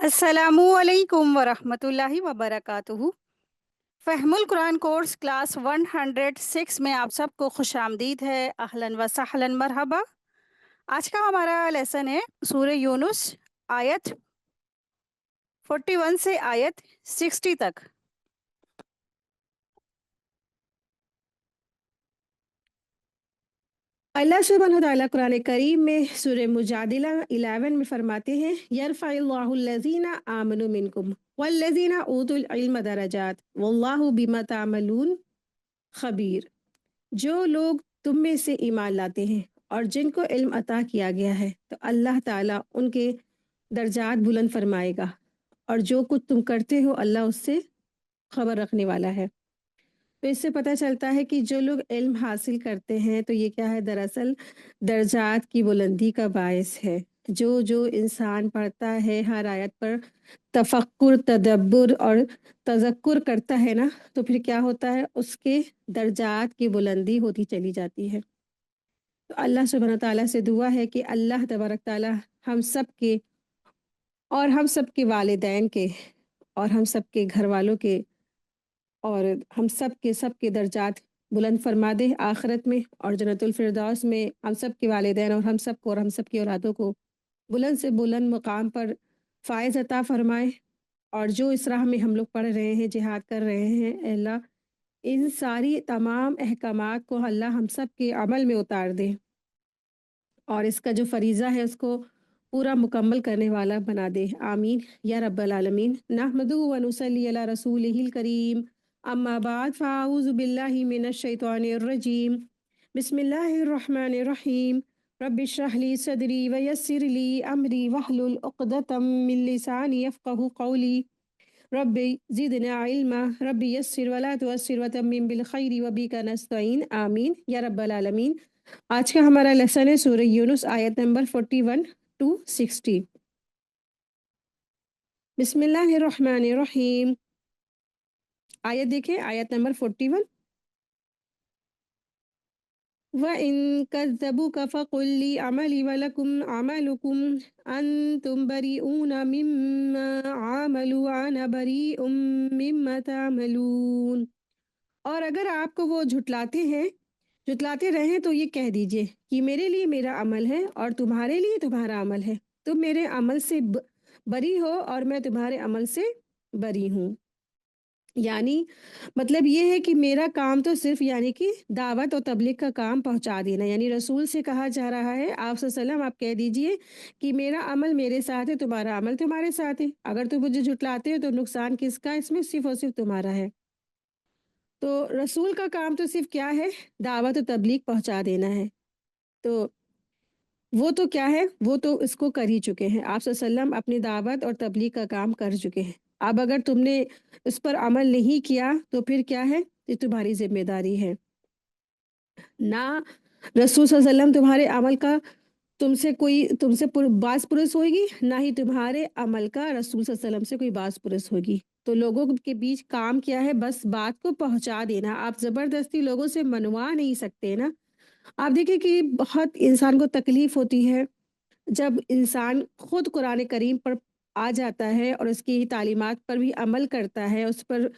अस्सलामुअलैकुम वरहमतुल्लाहि वबरकातुहू। फ़हमुल Quran course class 106 में आप सबको खुशामदीद है। अहलन व सहलन मरहबा। आज का हमारा लेसन है सूरह यूनुस, आयत 41 से आयत 60 तक। अल्लाह सुब्हानहू व तआला कुरान करीम में सूरह मुजादिला 11 में फरमाते हैं, यरफ़इल्लाहुल्लज़ीना आमनु मिनकुम वल्लज़ीना ऊतुल इल्म दरजात वल्लाहु बिमा तामलून खबीर। जो लोग तुम में से ईमान लाते हैं और जिनको इल्म अता किया गया है तो अल्लाह ताला उनके दर्जात बुलंद फरमाएगा, और जो कुछ तुम करते हो अल्लाह उससे खबर रखने वाला है। तो इससे पता चलता है कि जो लोग इल्म हासिल करते हैं तो ये क्या है, दरअसल दर्जात की बुलंदी का बायस है। जो इंसान पढ़ता है, हर आयत पर तफक्कुर, तदब्बुर और तज़क्कुर करता है ना, तो फिर क्या होता है, उसके दर्जात की बुलंदी होती चली जाती है। तो अल्लाह सुब्हानहू तआला से दुआ है कि अल्लाह तबारक ताला हम सब के और हम सब के वालिदैन के और हम सब के घर वालों के और हम सब के दर्जात बुलंद फरमा दे आखिरत में, और जन्नतुल फिरदौस में हम सब के वालिदैन और हम सब को और हम सब की औलादों को बुलंद से बुलंद मुकाम पर फ़ायज़ अता फरमाए। और जो इस राह में हम लोग पढ़ रहे हैं, जिहाद कर रहे हैं, अल्लाह इन सारी तमाम अहकामात को अल्लाह हम सब के अमल में उतार दे और इसका जो फरीज़ा है उसको पूरा मुकम्मल करने वाला बना दे। आमीन या रब्बल आलमीन। नहमदुहु व नुसल्ली अला रसूलिहिल करीम। अम्मा बाद फ़अऊज़ु बिल्लाहि मिनश शैतानिर रजीम। बिस्मिल्लाहिर रहमानिर रहीम। रब्बि इश्रह ली सदरी व यस्सिर ली अमरी वहलुल उक़दतम मिन लिसानी यफ़क़हू क़ौली। रब्बि ज़िदना इल्मा रब्बि यस्सिर वला तुअस्सिर व तम्मिम बिल खैरि व बिका नस्तईन। आमीन या रब्बल आलमीन। आज का हमारा लेसन है सूरह यूनुस, आयत नंबर 41 टू 60। बिस्मिल्लाहिर्रहमानिर्रहीम। आयत देखें, आयत नंबर 41। व इन कज़्ज़बूका फ़क़ुल ली अमली व लकुम अमलुकुम अंतुम बरीऊना मिम्मा आमलु व अना बरीउम मिम्मा तामलून। और अगर आपको वो झुटलाते रहें तो ये कह दीजिए कि मेरे लिए मेरा अमल है और तुम्हारे लिए तुम्हारा अमल है। तुम मेरे अमल से बरी हो और मैं तुम्हारे अमल से बरी हूँ। यानी मतलब ये है कि मेरा काम तो सिर्फ यानी कि दावत और तबलीग का काम पहुंचा देना, यानी रसूल से कहा जा रहा है आप सल्लम आप कह दीजिए कि मेरा अमल मेरे साथ है, तुम्हारा अमल तुम्हारे साथ है। अगर तुम मुझे झुटलाते हो तो नुकसान किसका, इसमें सिर्फ और सिर्फ तुम्हारा है। तो रसूल का काम तो सिर्फ क्या है, दावत और तबलीग पहुंचा देना है। तो वो तो क्या है, वो तो इसको कर ही चुके हैं। आप सल्लम अपनी दावत और तबलीग का काम कर चुके हैं। अब अगर तुमने इस पर अमल नहीं किया तो फिर क्या है, ये तुम्हारी जिम्मेदारी है ना। रसूल सल्लम तुम्हारे अमल का तुमसे बास पुरस होगी, ना ही तुम्हारे अमल का रसूल सल्लम से कोई बास पुरस होगी। तो लोगों के बीच काम क्या है, बस बात को पहुंचा देना। आप ज़बरदस्ती लोगों से मनवा नहीं सकते ना। आप देखिए कि बहुत इंसान को तकलीफ होती है जब इंसान खुद कुरान करीम पर आ जाता है और उसकी तालीमात पर भी अमल करता है, उस पर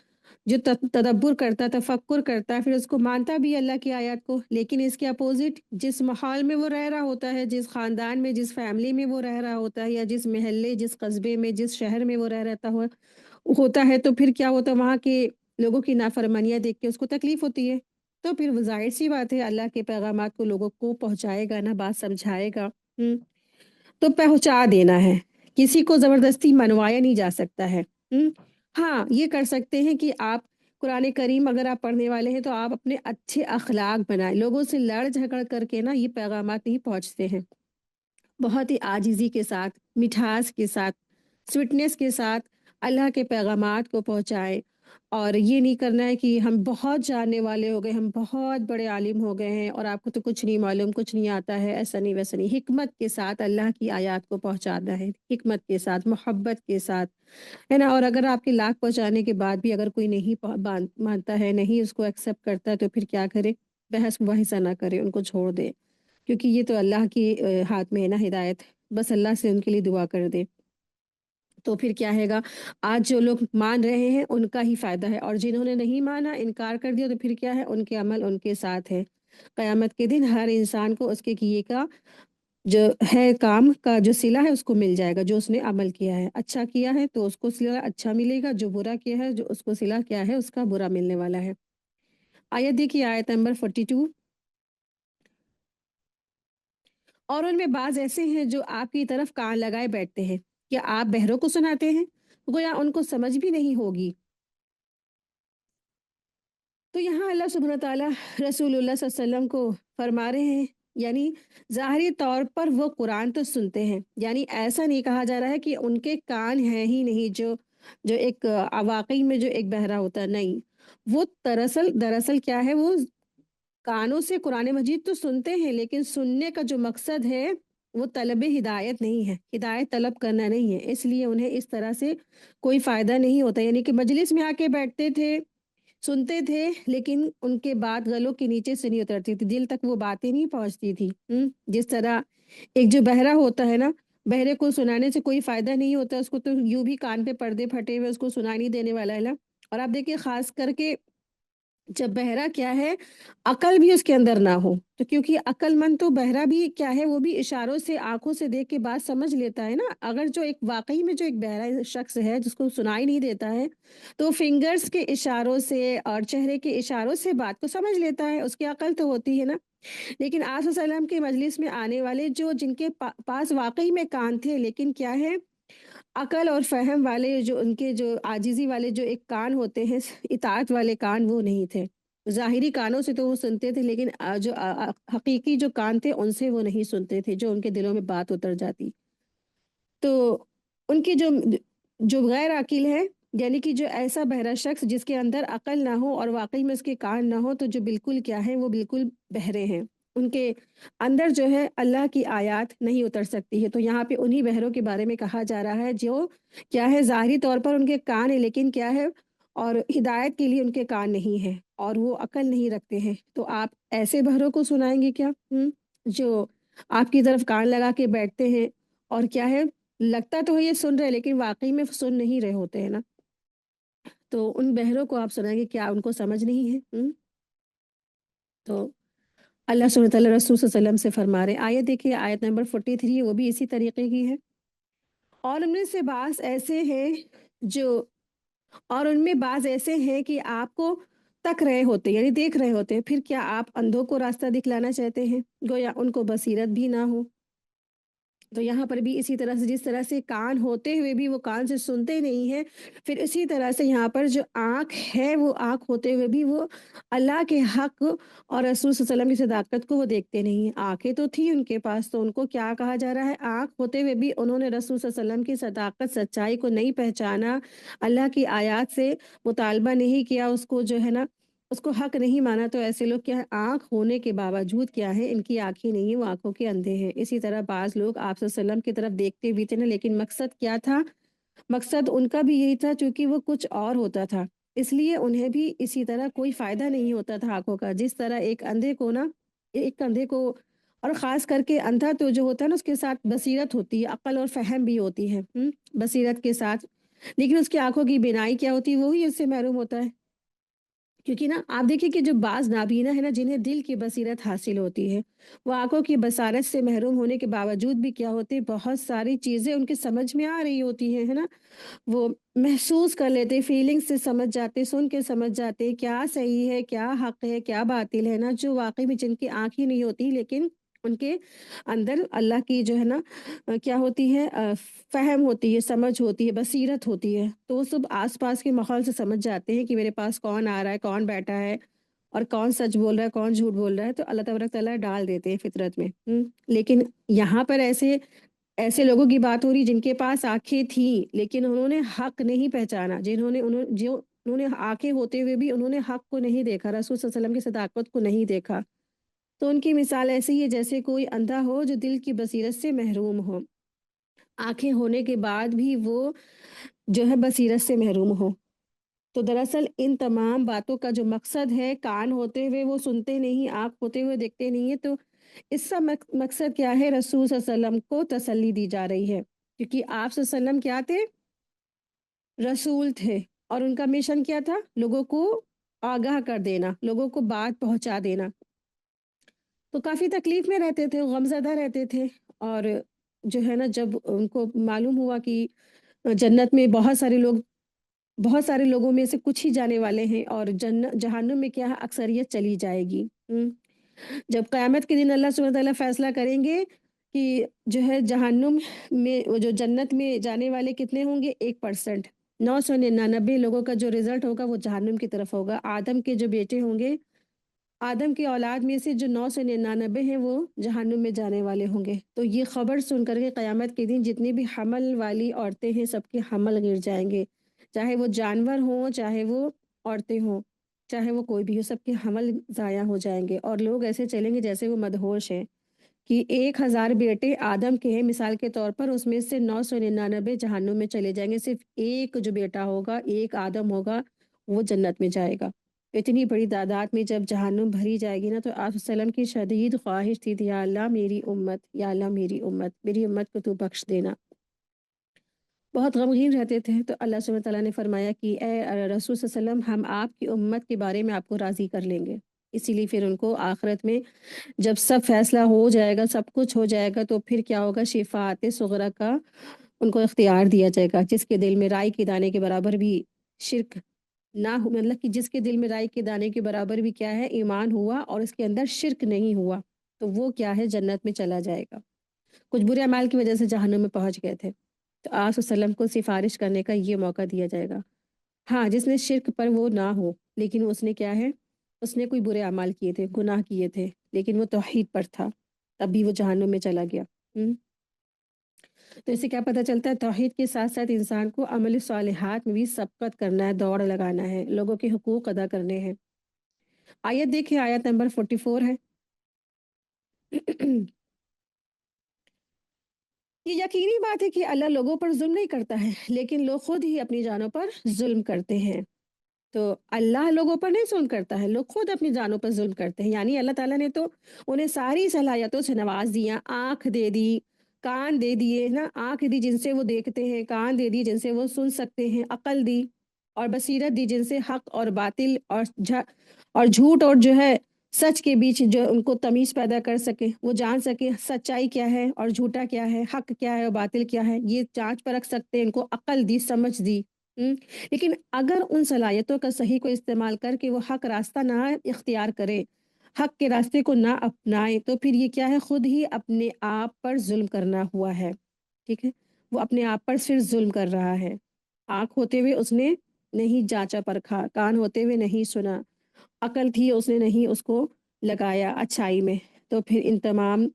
जो तदब्बुर करता, तफक्कुर करता है, फिर उसको मानता भी अल्लाह की आयत को, लेकिन इसके अपोजिट जिस माहौल में वो रह रहा होता है, जिस ख़ानदान में, जिस फैमिली में वो रह रहा होता है, या जिस महल्ले, जिस कस्बे में, जिस शहर में वो रहता होता है, तो फिर क्या होता है, वहाँ के लोगों की नाफरमानियाँ देख के उसको तकलीफ होती है। तो फिर वो ज़ाहिर सी बात है अल्लाह के पैगामात को लोगों को पहुँचाएगा ना, बात समझाएगा। तो पहुँचा देना है, किसी को ज़बरदस्ती मनवाया नहीं जा सकता है। हाँ, ये कर सकते हैं कि आप कुरान करीम अगर आप पढ़ने वाले हैं तो आप अपने अच्छे अखलाक बनाएँ, लोगों से लड़ झगड़ करके ना ये पैगामात नहीं पहुँचते हैं। बहुत ही आजिज़ी के साथ, मिठास के साथ, स्वीटनेस के साथ अल्लाह के पैगामात को पहुँचाएँ। और ये नहीं करना है कि हम बहुत जानने वाले हो गए, हम बहुत बड़े आलिम हो गए हैं और आपको तो कुछ नहीं मालूम, कुछ नहीं आता है, ऐसा नहीं वैसा नहीं। हिकमत के साथ अल्लाह की आयत को पहुँचाना है, हिकमत के साथ, मोहब्बत के साथ, है ना। और अगर आपके लाख पहुँचाने के बाद भी अगर कोई नहीं मानता है, नहीं उसको एक्सेप्ट करता है, तो फिर क्या करे, बहस मुबाहिसा ना करे, उनको छोड़ दे, क्योंकि ये तो अल्लाह की हाथ में है ना हिदायत। बस अल्लाह से उनके लिए दुआ कर दे। तो फिर क्या हैगा, आज जो लोग मान रहे हैं उनका ही फ़ायदा है, और जिन्होंने नहीं माना, इनकार कर दिया, तो फिर क्या है, उनके अमल उनके साथ है। क़यामत के दिन हर इंसान को उसके किए का जो है काम का जो सिला है उसको मिल जाएगा, जो उसने अमल किया है। अच्छा किया है तो उसको सिला अच्छा मिलेगा, जो बुरा किया है जो उसको सिला क्या है उसका बुरा मिलने वाला है। आयत देखिए, आयत नंबर 42। और उनमें बाज़ ऐसे हैं जो आपकी तरफ कान लगाए बैठते हैं। क्या आप बहरों को सुनाते हैं? गोया उनको समझ भी नहीं होगी। तो यहाँ अल्लाह सुब्हान तआला रसूलुल्लाह सल्लल्लाहु अलैहि वसल्लम को फरमा रहे हैं, यानी ज़ाहिरी तौर पर वो कुरान तो सुनते हैं, यानी ऐसा नहीं कहा जा रहा है कि उनके कान हैं ही नहीं, जो जो एक वाक़ई में जो एक बहरा होता है, नहीं। वो दरअसल दरअसल क्या है, वो कानों से कुरान मजीद तो सुनते हैं, लेकिन सुनने का जो मकसद है, वो तलब हिदायत नहीं है, हिदायत तलब करना नहीं है, इसलिए उन्हें इस तरह से कोई फ़ायदा नहीं होता। यानी कि मजलिस में आके बैठते थे, सुनते थे, लेकिन उनके बात गलों के नीचे से नहीं उतरती थी, दिल तक वो बातें नहीं पहुँचती थी। जिस तरह एक जो बहरा होता है ना, बहरे को सुनाने से कोई फ़ायदा नहीं होता, उसको तो यूँ भी कान पे पर्दे फटे हुए उसको सुनाई नहीं देने वाला है ना। और आप देखिए ख़ास करके जब बहरा क्या है, अकल भी उसके अंदर ना हो, तो क्योंकि अक्लमंद तो बहरा भी क्या है, वो भी इशारों से, आँखों से देख के बात समझ लेता है ना। अगर जो एक वाक़ई में जो एक बहरा शख्स है, जिसको सुनाई नहीं देता है, तो फिंगर्स के इशारों से और चेहरे के इशारों से बात को समझ लेता है, उसकी अकल तो होती है ना। लेकिन आप सल्लल्लाहु अलैहि वसल्लम की मजलिस में आने वाले जो जिनके पास वाक़ई में कान थे, लेकिन क्या है, अकल और फ़हम वाले जो उनके जो आजिज़ी वाले जो एक कान होते हैं, इताअत वाले कान, वो नहीं थे। ज़ाहिरी कानों से तो वो सुनते थे, लेकिन जो हकीकी जो कान थे उनसे वो नहीं सुनते थे, जो उनके दिलों में बात उतर जाती। तो उनकी जो जो गैर अकील है, यानी कि जो ऐसा बहरा शख्स जिसके अंदर अकल ना हो और वाक़ई में उसके कान ना हो, तो जो बिल्कुल क्या है, वो बिल्कुल बहरे हैं। उनके अंदर जो है अल्लाह की आयत नहीं उतर सकती है। तो यहाँ पे उन्हीं बहरों के बारे में कहा जा रहा है, जो क्या है, ज़ाहिरी तौर पर उनके कान है, लेकिन क्या है, और हिदायत के लिए उनके कान नहीं है और वो अकल नहीं रखते हैं। तो आप ऐसे बहरों को सुनाएँगे क्या? जो आपकी तरफ कान लगा के बैठते हैं, और क्या है, लगता तो है ये सुन रहे हैं, लेकिन वाक़ई में सुन नहीं रहे होते हैं ना। तो उन बहरों को आप सुनाएँगे, क्या उनको समझ नहीं है? तो अल्लाह सुब्हानहू व तआला रसूल सल्लल्लाहु अलैहि वसल्लम से फरमा रहे हैं। आयत देखिए, आयत नंबर 43, वो भी इसी तरीके की है। और उनमें से बाज़ ऐसे हैं जो और उनमें बाज़ ऐसे हैं कि आपको तक रहे होते हैं, यानी देख रहे होते हैं, फिर क्या आप अंधों को रास्ता दिखलाना चाहते हैं? गोया उनको बसीरत भी ना हो। तो यहाँ पर भी इसी तरह से, जिस तरह से कान होते हुए भी वो कान से सुनते नहीं हैं, फिर इसी तरह से यहाँ पर जो आँख है, वो आँख होते हुए भी वो अल्लाह के हक़ और रसूल सल्लल्लाहु अलैहि वसल्लम की सदाकत को वो देखते नहीं हैं। आँखें तो थी उनके पास, तो उनको क्या कहा जा रहा है, आँख होते हुए भी उन्होंने रसूल सल्लल्लाहु अलैहि वसल्लम की सदाकत, सच्चाई को नहीं पहचाना, अल्लाह की आयत से मुतालबा नहीं किया, उसको जो है ना, उसको हक़ नहीं माना। तो ऐसे लोग क्या है, आँख होने के बावजूद क्या है, इनकी आँखें नहीं है, वो आँखों के अंधे हैं। इसी तरह बाज़ लोग आप सल्लल्लाहु अलैहि वसल्लम की तरफ देखते भी थे ना, लेकिन मकसद क्या था? मकसद उनका भी यही था, चूँकि वो कुछ और होता था, इसलिए उन्हें भी इसी तरह कोई फ़ायदा नहीं होता था आँखों का। जिस तरह एक अंधे को ना, एक अंधे को, और ख़ास करके अंधा तो जो होता है ना, उसके साथ बसीरत होती है, अक़ल और फ़हम भी होती है, बसीरत के साथ, लेकिन उसकी आँखों की बीनाई क्या होती है, वो ही उससे महरूम होता है। क्योंकि ना आप देखिए कि जो बाज़ नाबीना है ना, जिन्हें दिल की बसीरत हासिल होती है, वो आँखों की बसारत से महरूम होने के बावजूद भी क्या होते हैं, बहुत सारी चीज़ें उनके समझ में आ रही होती हैं, है ना? वो महसूस कर लेते, फीलिंग्स से समझ जाते, सुन के समझ जाते, क्या सही है, क्या हक़ है, क्या बातिल है ना, जो वाक़ई में जिनकी आँख ही नहीं होती, लेकिन उनके अंदर अल्लाह की जो है ना, क्या होती है, फ़हम होती है, समझ होती है, बसीरत होती है। तो वो सब आस-पास के माहौल से समझ जाते हैं कि मेरे पास कौन आ रहा है, कौन बैठा है और कौन सच बोल रहा है, कौन झूठ बोल रहा है, तो अल्लाह तबारक तआला डाल देते हैं फ़ितरत में। लेकिन यहाँ पर ऐसे ऐसे लोगों की बात हो रही, जिनके पास आँखें थीं, लेकिन उन्होंने हक़ नहीं पहचाना, जिन्होंने उन्होंने आँखें होते हुए भी उन्होंने हक़ को नहीं देखा, रसूल सल्लल्लाहु अलैहि वसल्लम की सदाकत को नहीं देखा। तो उनकी मिसाल ऐसे ही है, जैसे कोई अंधा हो जो दिल की बसीरत से महरूम हो। आँखें होने के बाद भी वो जो है बसीरत से महरूम हो। तो दरअसल इन तमाम बातों का जो मकसद है, कान होते हुए वो सुनते नहीं, आँख होते हुए देखते नहीं है, तो इसका मकसद क्या है, रसूल सल्लल्लाहु अलैहि वसल्लम को तसल्ली दी जा रही है। क्योंकि आप सल्लल्लाहु अलैहि वसल्लम क्या थे? रसूल थे और उनका मिशन क्या था? लोगों को आगाह कर देना, लोगों को बात पहुँचा देना। तो काफ़ी तकलीफ़ में रहते थे, गमज़दा रहते थे और जो है ना जब उनको मालूम हुआ कि जन्नत में बहुत सारे लोगों में से कुछ ही जाने वाले हैं और जहन्नुम में क्या है अक्सरियत चली जाएगी। जब क़यामत के दिन अल्लाह सुब्हानहू व तआला फ़ैसला करेंगे कि जो है जहन्नुम में वो जो जन्नत में जाने वाले कितने होंगे 1%, 999 लोगों का जो रिज़ल्ट होगा वो जहन्नुम की तरफ होगा। आदम के जो बेटे होंगे, आदम की औलाद में से जो 999 हैं वो जहन्नुम में जाने वाले होंगे। तो ये ख़बर सुन कर के क़यामत के दिन जितनी भी हमल वाली औरतें हैं सबके हमल गिर जाएँगे। चाहे वो जानवर हों, चाहे वो औरतें हों, चाहे वो कोई भी हो, सबके हमल ज़ाया हो जाएँगे और लोग ऐसे चलेंगे जैसे वो मदहोश हैं कि 1000 बेटे आदम के हैं मिसाल के तौर पर उसमें से 999 जहन्नुम में चले जाएँगे। सिर्फ़ एक जो बेटा होगा, एक आदम होगा, वो जन्नत में जाएगा। इतनी बड़ी तादाद में जब जहन्नुम भरी जाएगी ना तो आप सल्लम की शदीद ख्वाहिश थी, या अल्लाह मेरी उम्मत, या अल्लाह मेरी उम्मत को तू बख्श देना। बहुत गमगीन रहते थे तो अल्लाह सुब्हानहू व तआला ने फरमाया कि रसूल सल्लल्लाहु अलैहि वसल्लम हम आपकी उम्मत के बारे में आपको राज़ी कर लेंगे। इसीलिए फिर उनको आखिरत में जब सब फैसला हो जाएगा, सब कुछ हो जाएगा तो फिर क्या होगा शिफ़ाअत सुग़रा का उनको इख्तियार दिया जाएगा। जिसके दिल में राई के दाने के बराबर भी शिर्क ना हो, मतलब कि जिसके दिल में राई के दाने के बराबर भी क्या है ईमान हुआ और इसके अंदर शिर्क नहीं हुआ, तो वो क्या है जन्नत में चला जाएगा। कुछ बुरे अमाल की वज़ह से जहन्नुम में पहुँच गए थे। तो आप वसल्लम को सिफ़ारिश करने का ये मौका दिया जाएगा। हाँ, जिसने शिर्क पर वो ना हो, लेकिन उसने क्या है, उसने कोई बुरे अमाल किए थे, गुनाह किए थे, लेकिन वो तौहीद पर था, तब भी वो जहन्नुम में चला गया। हुँ? तो इससे क्या पता चलता है तौहीद के साथ-साथ इंसान को अमल सालिहात में भी सबकत करना है, दौड़ लगाना है, लोगों के हुकूक अदा करने हैं। आयत देखिए आयत नंबर 44 है। ये यकीनी बात है कि अल्लाह लोगों पर ज़ुल्म नहीं करता है, लेकिन लोग खुद ही अपनी जानों पर ज़ुल्म करते हैं। तो अल्लाह लोगों पर नहीं ज़ुल्म करता है, लोग खुद अपनी जानों पर ज़ुल्म करते हैं। यानी अल्लाह ताला ने तो उन्हें सारी सलाहियतों से नवाज़ दिया, आँख दे दी, कान दे दिए ना, आँख दी जिनसे वो देखते हैं, कान दे दिए जिनसे वो सुन सकते हैं, अक़ल दी और बसीरत दी जिनसे हक़ और बातिल और झूठ और जो है सच के बीच जो उनको तमीज़ पैदा कर सके, वो जान सके सच्चाई क्या है और झूठा क्या है, हक़ क्या है और बातिल क्या है, ये जाँच परख सकते हैं, इनको अक़ल दी, समझ दी। हुँ? लेकिन अगर उन सलाहियतों का सही को इस्तेमाल करके वो हक रास्ता ना इख्तियार करे, हक के रास्ते को ना अपनाए, तो फिर ये क्या है खुद ही अपने आप पर ज़ुल्म करना हुआ है, ठीक है? वो अपने आप पर फिर ज़ुल्म कर रहा है। आँख होते हुए उसने नहीं जाँचा परखा, कान होते हुए नहीं सुना, अकल थी उसने नहीं उसको लगाया अच्छाई में। तो फिर इन तमाम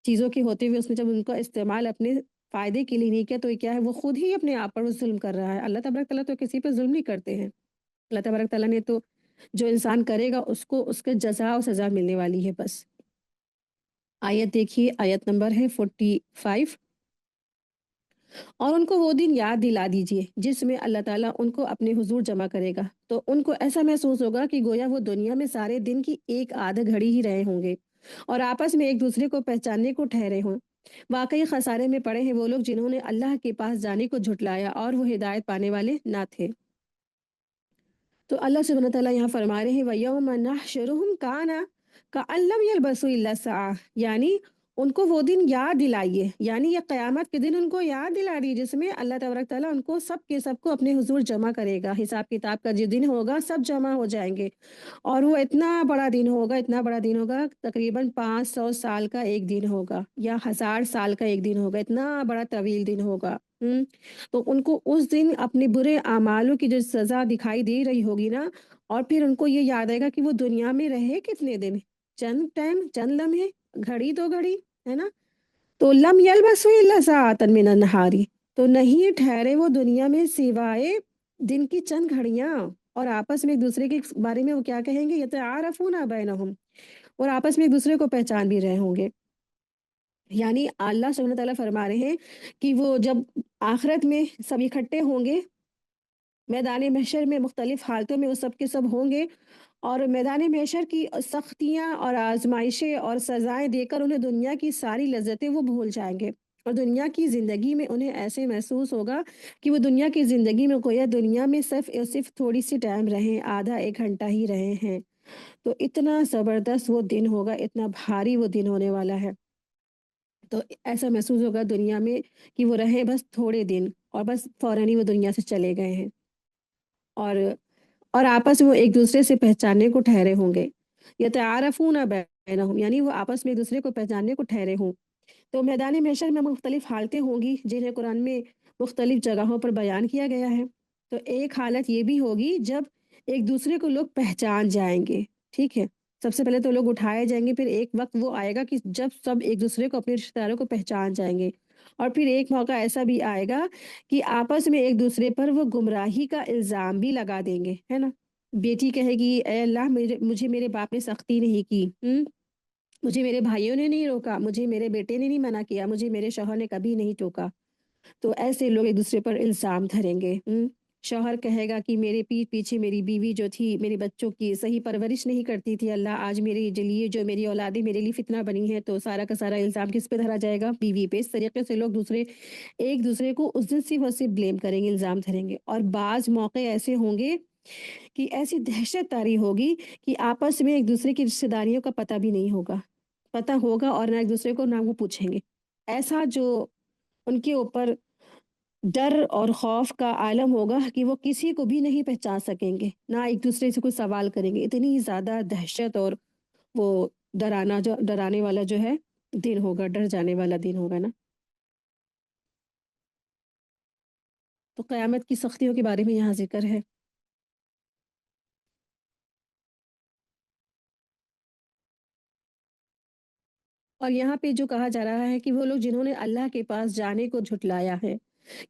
चीज़ों के होते हुए उसने जब उनका इस्तेमाल अपने फ़ायदे के लिए नहीं किया तो ये क्या है वो खुद ही अपने आप पर ज़ुल्म कर रहा है। अल्लाह तबारक तआला तो किसी पे ज़ुल्म नहीं करते हैं। अल्लाह तबारक तआला ने तो जो इंसान करेगा उसको उसके जज़ा और सज़ा मिलने वाली है बस। आयत देखिए आयत नंबर है 45 और उनको वो दिन याद दिला दीजिए जिसमें अल्लाह ताला उनको अपने हुजूर जमा करेगा। तो उनको ऐसा महसूस होगा कि गोया वो दुनिया में सारे दिन की एक आध घड़ी ही रहे होंगे और आपस में एक दूसरे को पहचानने को ठहरे हों। वाकई खसारे में पड़े हैं वो लोग जिन्होंने अल्लाह के पास जाने को झुटलाया और वो हिदायत पाने वाले ना थे। तो अल्लाह सुब्हानहू व तआला यहाँ फरमा रहे हैं वयौम नहशुरुहुम काना कअल्लम यल्बसू इल्ला सआ, यानी उनको वो दिन याद दिलाइए, यानी ये क़यामत के दिन उनको याद दिला दीजिए जिसमें अल्लाह तबारक तआला उनको सब के सबको अपने हुजूर जमा करेगा। हिसाब किताब का जो दिन होगा सब जमा हो जाएँगे और वो इतना बड़ा दिन होगा, इतना बड़ा दिन होगा तकरीबन 500 साल का एक दिन होगा या 1000 साल का एक दिन होगा, इतना बड़ा तवील दिन होगा। हुँ? तो उनको उस दिन अपने बुरे अमालों की जो सज़ा दिखाई दे रही होगी ना और फिर उनको ये याद आएगा कि वो दुनिया में रहे कितने दिन? चंद टाइम, चंद लम्हे, घड़ी 2 घड़ी, है ना? तो लम यल्बसू इल्ला सआतन मिनन नहारी, तो नहीं ठहरे वो दुनिया में सिवाय दिन की चंद घड़ियाँ और आपस में एक-दूसरे के बारे में वो क्या कहेंगे यतआरफ़ूना बैनहुम और आपस में एक-दूसरे को पहचान भी रहे होंगे। यानी अल्लाह सुब्हानहू व तआला फरमा रहे हैं कि वो जब आखिरत में सब इकट्ठे होंगे, मैदान महशर में मुख्तलिफ हालतों में वो सब के सब होंगे और मैदान महशर की सख्तियाँ और आजमाइशें और सज़ाएँ देकर उन्हें दुनिया की सारी लज़्ज़तें वो भूल जाएँगे اور دنیا کی زندگی میں انہیں ایسے محسوس ہوگا کہ وہ دنیا کی زندگی میں گویا دنیا میں صرف تھوڑی سی ٹائم رہیں، آدھا ایک گھنٹہ ہی رہے ہیں۔ تو اتنا زبردست وہ دن ہوگا، اتنا بھاری وہ دن ہونے والا ہے۔ تو ایسا محسوس ہوگا دنیا میں کہ وہ رہیں بس تھوڑے دن اور بس فوراً ہی وہ دنیا سے چلے گئے ہیں، اور آپس میں وہ ایک دوسرے سے پہچاننے کو ٹھہرے ہوں گے۔ یتعارفون بینہم، یعنی وہ آپس میں ایک دوسرے کو پہچاننے کو ٹھہرے ہوں۔ تو میدان محشر میں مختلف حالتیں ہوں گی جنہیں قرآن میں مختلف جگہوں پر بیان کیا گیا ہے۔ تو ایک حالت یہ بھی ہوگی جب ایک دوسرے کو لوگ پہچان جائیں گے، ٹھیک ہے؟ سب سے پہلے تو لوگ اٹھائے جائیں گے، پھر ایک وقت وہ آئے گا کہ جب سب ایک دوسرے کو، اپنے رشتہ داروں کو پہچان جائیں گے، اور پھر ایک موقع ایسا بھی آئے گا کہ آپس میں ایک دوسرے پر وہ گمراہی کا الزام بھی لگا دیں گے، ہے نا؟ بیٹی کہے گی اے اللہ مجھے میرے باپ نے سختی نہیں کی، مجھے میرے بھائیوں نے نہیں روکا، مجھے میرے بیٹے نے نہیں منع کیا، مجھے میرے شوہر نے کبھی نہیں ٹوکا۔ تو ایسے لوگ ایک دوسرے پر الزام دھریں گے۔ شوہر کہے گا کہ میرے پیٹھ پیچھے میری بیوی جو تھی، میرے بچوں کی صحیح پرورش نہیں کرتی تھی، اللہ آج میرے لیے جو میری اولادیں میرے لیے فتنہ بنی ہے، تو سارا کا سارا الزام کس پہ دھرا جائے گا؟ بیوی پہ۔ اس طریقے سے لوگ ایک دوسرے کو اس دن صرف اور صرف بلیم کریں گے، الزام دھریں گے۔ اور بعض موقع ایسے ہوں گے کہ ایسی دہشت طاری ہوگی کہ آپس میں ایک دوسرے کی رشتہ داریوں کا پتہ بھی نہیں ہوگا، پتہ ہوگا اور نہ ایک دوسرے کو نہ وہ پوچھیں گے۔ ایسا جو ان کے اوپر ڈر اور خوف کا عالم ہوگا کہ وہ کسی کو بھی نہیں پہچان سکیں گے، نہ ایک دوسرے سے کوئی سوال کریں گے۔ اتنی زیادہ دہشت اور وہ ڈرانے والا جو ہے دن ہوگا، ڈر جانے والا دن ہوگا نا۔ تو قیامت کی سختیوں کے بارے میں یہاں ذکر ہے۔ اور یہاں پہ جو کہا جا رہا ہے کہ وہ لوگ جنہوں نے اللہ کے پاس جانے کو جھٹلایا ہے،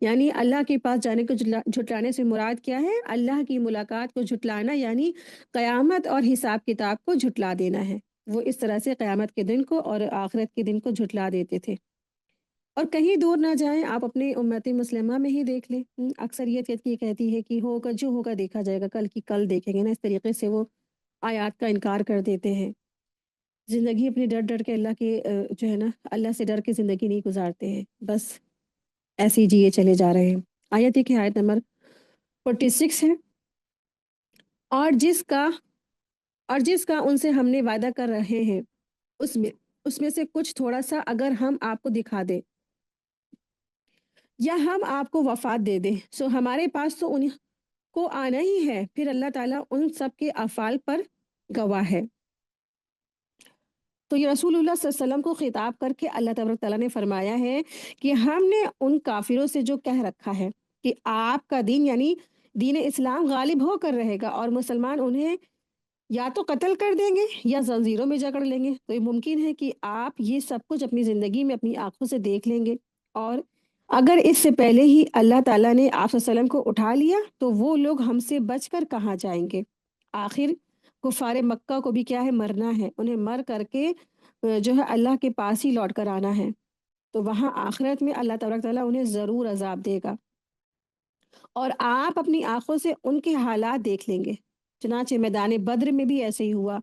یعنی اللہ کے پاس جانے کو جھٹلانے سے مراد کیا ہے؟ اللہ کی ملاقات کو جھٹلانا، یعنی قیامت اور حساب کتاب کو جھٹلا دینا ہے۔ وہ اس طرح سے قیامت کے دن کو اور آخرت کے دن کو جھٹلا دیتے تھے۔ اور کہیں دور نہ جائیں، آپ اپنے امت مسلمہ میں ہی دیکھ لیں، اکثریت یہ کہتی ہے کہ ہوگا جو ہوگا دیکھا جائے گا، کل کی کل دیکھیں گے نا، اس طریقے سے وہ آیات کا انکار کر دیتے ہیں۔ زندگی اپنی ڈر ڈر کے اللہ کے جو ہے نا، اللہ سے ڈر کے زندگی نہیں گزارتے ہیں، بس ایسے ہی جیے چلے جا رہے ہیں۔ آیت دیکھیں، آیت نمبر 46 ہے۔ اور جس کا ان سے ہم نے وعدہ کر رہے ہیں، اس میں سے کچھ تھوڑا سا اگر ہم آپ کو دکھا دیں یا ہم آپ کو وفات دے دیں، سو ہمارے پاس تو ان کو آنا ہی ہے، پھر اللہ تعالیٰ ان سب کے افعال پر گواہ ہے۔ تو یہ رسول اللہ صلی اللہ علیہ وسلم کو خطاب کر کے اللہ تبارک تعالیٰ نے فرمایا ہے کہ ہم نے ان کافروں سے جو کہہ رکھا ہے کہ آپ کا دین، یعنی دین اسلام غالب ہو کر رہے گا اور مسلمان انہیں یا تو قتل کر دیں گے یا زنجیروں میں جکڑ لیں گے، تو یہ ممکن ہے کہ آپ یہ سب کچھ اپنی زندگی میں اپنی آنکھوں سے دیکھ لیں گے۔ اور اگر اس سے پہلے ہی اللہ تعالیٰ نے آپ صلی اللہ علیہ وسلم کو اٹھا لیا تو وہ لوگ ہم سے بچ کر کہاں جائیں گے؟ آخر کفار مکہ کو بھی کیا ہے؟ مرنا ہے، انہیں مر کر کے جو ہے اللہ کے پاس ہی لوٹ کر آنا ہے۔ تو وہاں آخرت میں اللہ تبارک تعالیٰ انہیں ضرور عذاب دے گا، اور آپ اپنی آنکھوں سے ان کے حالات دیکھ لیں گے۔ چنانچہ میدان بدر میں بھی ایسے ہی ہوا،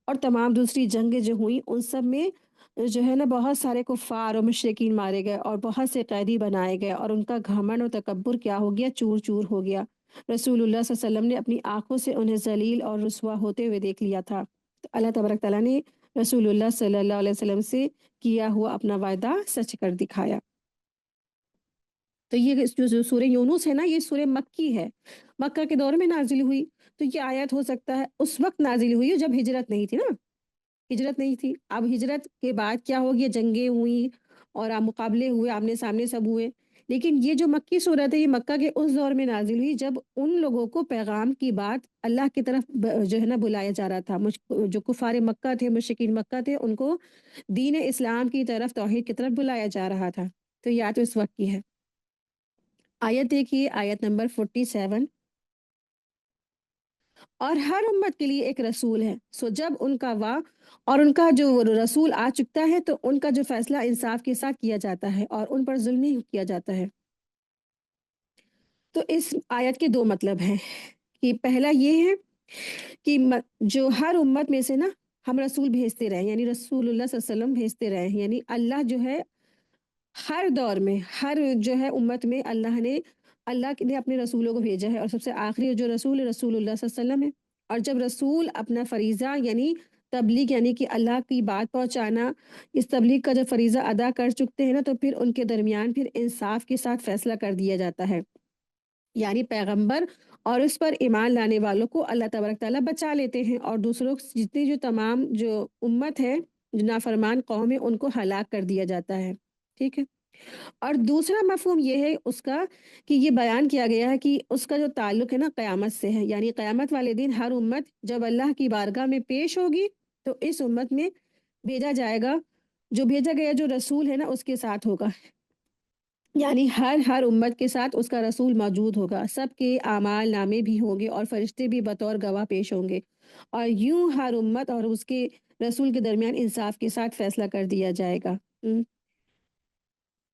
اور تمام دوسری جنگیں جو ہوئیں ان سب میں جو ہے نا بہت سارے کفار اور مشرکین مارے گئے اور بہت سے قیدی بنائے گئے، اور ان کا گھمنڈ و تکبر کیا ہو گیا؟ چور چور ہو گیا۔ رسول اللہ صلی اللہ علیہ وسلم نے اپنی آنکھوں سے انہیں ذلیل اور رسوا ہوتے ہوئے دیکھ لیا تھا۔ تو اللہ تبارک تعالیٰ نے رسول اللہ صلی اللہ علیہ وسلم سے کیا ہوا اپنا وعدہ سچ کر دکھایا۔ تو یہ جو سورہ یونس ہے نا، یہ سورہ مکی ہے، مکہ کے دور میں نازل ہوئی۔ تو یہ آیت ہو سکتا ہے اس وقت نازل ہوئی جب ہجرت نہیں تھی نا، ہجرت نہیں تھی۔ اب ہجرت کے بعد کیا ہو گیا؟ جنگیں ہوئی اور مقابلے ہوئے، آمنے سامنے سب ہوئے۔ لیکن یہ جو مکی صورت ہے، یہ مکہ کے اس دور میں نازل ہوئی جب ان لوگوں کو پیغام کی بات اللہ کی طرف جو ہے نا بلایا جا رہا تھا۔ جو کفار مکہ تھے، مشرکین مکہ تھے، ان کو دین اسلام کی طرف، توحید کی طرف بلایا جا رہا تھا۔ تو یہ آیت اس وقت کی ہے۔ آیت دیکھیے، آیت نمبر 47۔ اور ہر امت کے لیے ایک رسول ہے، سو جب ان کا اور ان کا جو رسول آ چکتا ہے تو ان کا جو فیصلہ انصاف کے ساتھ کیا جاتا ہے اور ان پر ظلم نہیں کیا جاتا ہے۔ تو اس آیت کے دو مطلب ہیں کہ پہلا یہ ہے کہ جو ہر امت میں سے نا ہم رسول بھیجتے رہے، یعنی رسول اللہ صلی اللہ علیہ وسلم بھیجتے رہے، یعنی اللہ جو ہے ہر دور میں ہر جو ہے امت میں اللہ نے اپنے رسولوں کو بھیجا ہے، اور سب سے آخری جو رسول ہے رسول اللہ صلی اللہ علیہ وسلم ہے۔ اور جب رسول اپنا فریضہ یعنی تبلیغ یعنی کہ اللہ کی بات پہنچانا، اس تبلیغ کا جب فریضہ ادا کر چکتے ہیں نا، تو پھر ان کے درمیان پھر انصاف کے ساتھ فیصلہ کر دیا جاتا ہے، یعنی پیغمبر اور اس پر ایمان لانے والوں کو اللہ تبارک تعالیٰ بچا لیتے ہیں، اور دوسروں جتنی جو تمام جو امت ہے، جو نافرمان قوم ہے، ان کو ہلاک کر دیا جاتا ہے، ٹھیک ہے۔ اور دوسرا مفہوم یہ ہے اس کا کہ یہ بیان کیا گیا ہے کہ اس کا جو تعلق ہے نا قیامت سے ہے، یعنی قیامت والے دن ہر امت جب اللہ کی بارگاہ میں پیش ہوگی تو اس امت میں بھیجا جائے گا، جو بھیجا گیا جو رسول ہے نا اس کے ساتھ ہوگا، یعنی ہر امت کے ساتھ اس کا رسول موجود ہوگا، سب کے اعمال نامے بھی ہوں گے اور فرشتے بھی بطور گواہ پیش ہوں گے، اور یوں ہر امت اور اس کے رسول کے درمیان انصاف کے ساتھ فیصلہ کر دیا جائے گا۔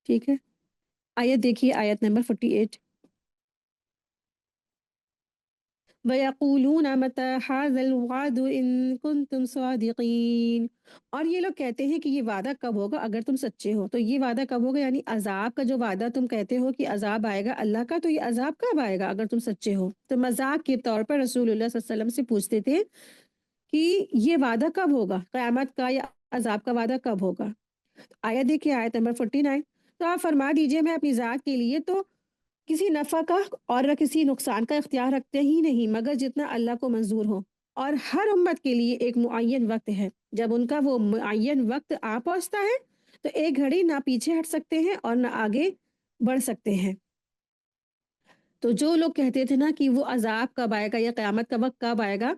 ٹھیک ہے، آیت دیکھیے، آیت نمبر 48۔ وَيَقُولُونَ مَتَى هَذَا الْوَعْدُ إِن كُنتُمْ صَادِقِينَ، اور یہ لوگ کہتے ہیں کہ یہ وعدہ کب ہوگا اگر تم سچے ہو، تو یہ وعدہ کب ہوگا، یعنی عذاب کا جو وعدہ تم کہتے ہو کہ عذاب آئے گا اللہ کا، تو یہ عذاب کب آئے گا اگر تم سچے ہو؟ تو مذاق کے طور پر رسول اللہ صلی اللہ علیہ وسلم سے پوچھتے تھے کہ یہ وعدہ کب ہوگا، قیامت کا یا عذاب کا وعدہ کب ہوگا؟ آیت دیکھیے، آیت نمبر 49۔ تو آپ فرما دیجئے میں اپنی ذات کے لیے تو کسی نفع کا اور نہ کسی نقصان کا اختیار رکھتے ہی نہیں مگر جتنا اللہ کو منظور ہو، اور ہر امت کے لیے ایک معین وقت ہے، جب ان کا وہ معین وقت آ پہنچتا ہے تو ایک گھڑی نہ پیچھے ہٹ سکتے ہیں اور نہ آگے بڑھ سکتے ہیں۔ تو جو لوگ کہتے تھے نا کہ وہ عذاب کب آئے گا یا قیامت کا وقت کب آئے گا،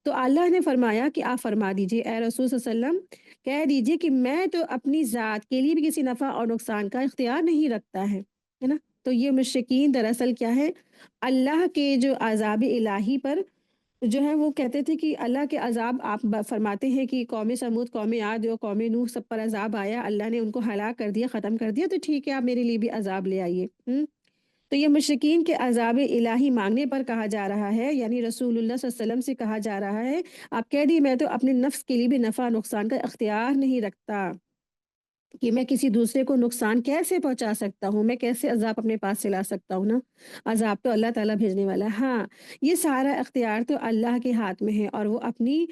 تو اللہ نے فرمایا کہ آپ فرما دیجئے اے رسول صلی اللہ علیہ وسلم، کہہ دیجئے کہ میں تو اپنی ذات کے لیے بھی کسی نفع اور نقصان کا اختیار نہیں رکھتا ہے نا۔ تو یہ مشرکین دراصل کیا ہے، اللہ کے جو عذاب الہی پر جو ہے وہ کہتے تھے کہ اللہ کے عذاب، آپ فرماتے ہیں کہ قوم سمود، قوم عاد اور قوم نوح سب پر عذاب آیا، اللہ نے ان کو ہلاک کر دیا، ختم کر دیا، تو ٹھیک ہے آپ میرے لیے بھی عذاب لے آئیے۔ تو یہ مشرکین کے عذاب الہی مانگنے پر کہا جا رہا ہے، یعنی رسول اللہ صلی اللہ علیہ وسلم سے کہا جا رہا ہے آپ کہہ دی میں تو اپنے نفس کے لیے بھی نفع نقصان کا اختیار نہیں رکھتا، کہ میں کسی دوسرے کو نقصان کیسے پہنچا سکتا ہوں، میں کیسے عذاب اپنے پاس سے لا سکتا ہوں نا، عذاب تو اللہ تعالیٰ بھیجنے والا ہے۔ ہاں، یہ سارا اختیار تو اللہ کے ہاتھ میں ہے، اور وہ اپنی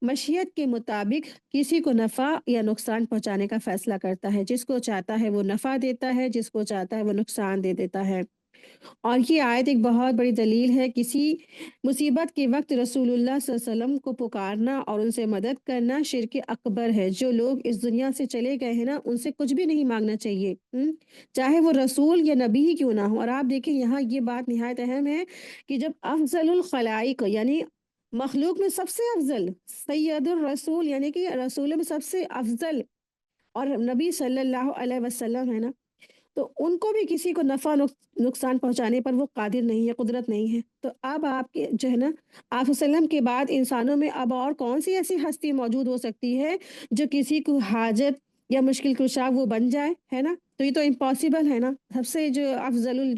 مشیت کے مطابق کسی کو نفع یا نقصان پہنچانے کا فیصلہ کرتا ہے، جس کو چاہتا ہے وہ نفع دیتا ہے، جس کو چاہتا ہے وہ نقصان دے دیتا ہے۔ اور یہ آیت ایک بہت بڑی دلیل ہے کسی مصیبت کے وقت رسول اللہ صلی اللہ علیہ وسلم کو پکارنا اور ان سے مدد کرنا شرک اکبر ہے۔ جو لوگ اس دنیا سے چلے گئے ہیں نا، ان سے کچھ بھی نہیں مانگنا چاہیے، چاہے وہ رسول یا نبی ہی کیوں نہ ہو۔ اور آپ دیکھیں یہاں یہ بات نہایت اہم ہے کہ جب افضل الخلائق یعنی مخلوق میں سب سے افضل، سید الرسول یعنی کہ رسول میں سب سے افضل اور نبی صلی اللہ علیہ وسلم ہے نا، تو ان کو بھی کسی کو نفع نقصان پہنچانے پر وہ قادر نہیں ہے، قدرت نہیں ہے۔ تو اب آپ کے جو ہے نا، آپ وسلم کے بعد انسانوں میں اب اور کون سی ایسی ہستی موجود ہو سکتی ہے جو کسی کو حاجت یا مشکل کشا وہ بن جائے، ہے نا؟ تو یہ تو امپاسبل ہے نا۔ سب سے جو افضل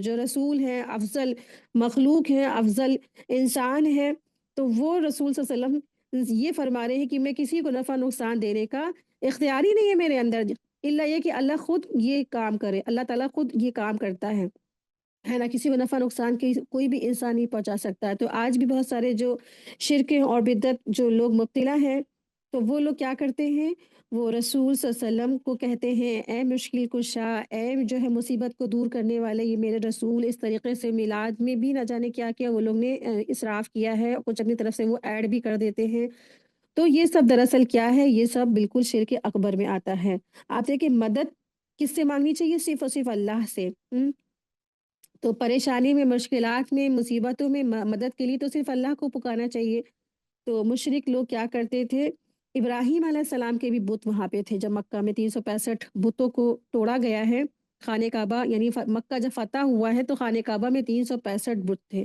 جو رسول ہیں، افضل مخلوق ہیں، افضل انسان ہے، تو وہ رسول صلی اللہ علیہ وسلم یہ فرما رہے ہیں کہ میں کسی کو نفع نقصان دینے کا اختیار ہی نہیں ہے میرے اندر، اللہ یہ کہ اللہ خود یہ کام کرے، اللہ تعالیٰ خود یہ کام کرتا ہے نا، کسی کو نفع نقصان کی کوئی بھی انسان نہیں پہنچا سکتا ہے۔ تو آج بھی بہت سارے جو شرک اور بدعت جو لوگ مبتلا ہیں، تو وہ لوگ کیا کرتے ہیں، وہ رسول صلی اللہ علیہ وسلم کو کہتے ہیں اے مشکل کشا، اے جو ہے مصیبت کو دور کرنے والے یہ میرے رسول، اس طریقے سے میلاد میں بھی نہ جانے کیا کیا وہ لوگ نے اسراف کیا ہے، کچھ اپنی طرف سے وہ ایڈ بھی کر دیتے ہیں۔ تو یہ سب دراصل کیا ہے، یہ سب بالکل شرک اکبر میں آتا ہے۔ آپ دیکھیں مدد کس سے مانگنی چاہیے، صرف اور صرف اللہ سے۔ تو پریشانی میں، مشکلات میں، مصیبتوں میں مدد کے لیے تو صرف اللہ کو پکارنا چاہیے۔ تو مشرک لوگ کیا کرتے تھے، ابراہیم علیہ السلام کے بھی بت وہاں پہ تھے، جب مکہ میں 365 بتوں کو توڑا گیا ہے، خانہ کعبہ یعنی مکہ جب فتح ہوا ہے تو خانہ کعبہ میں 365 بت تھے،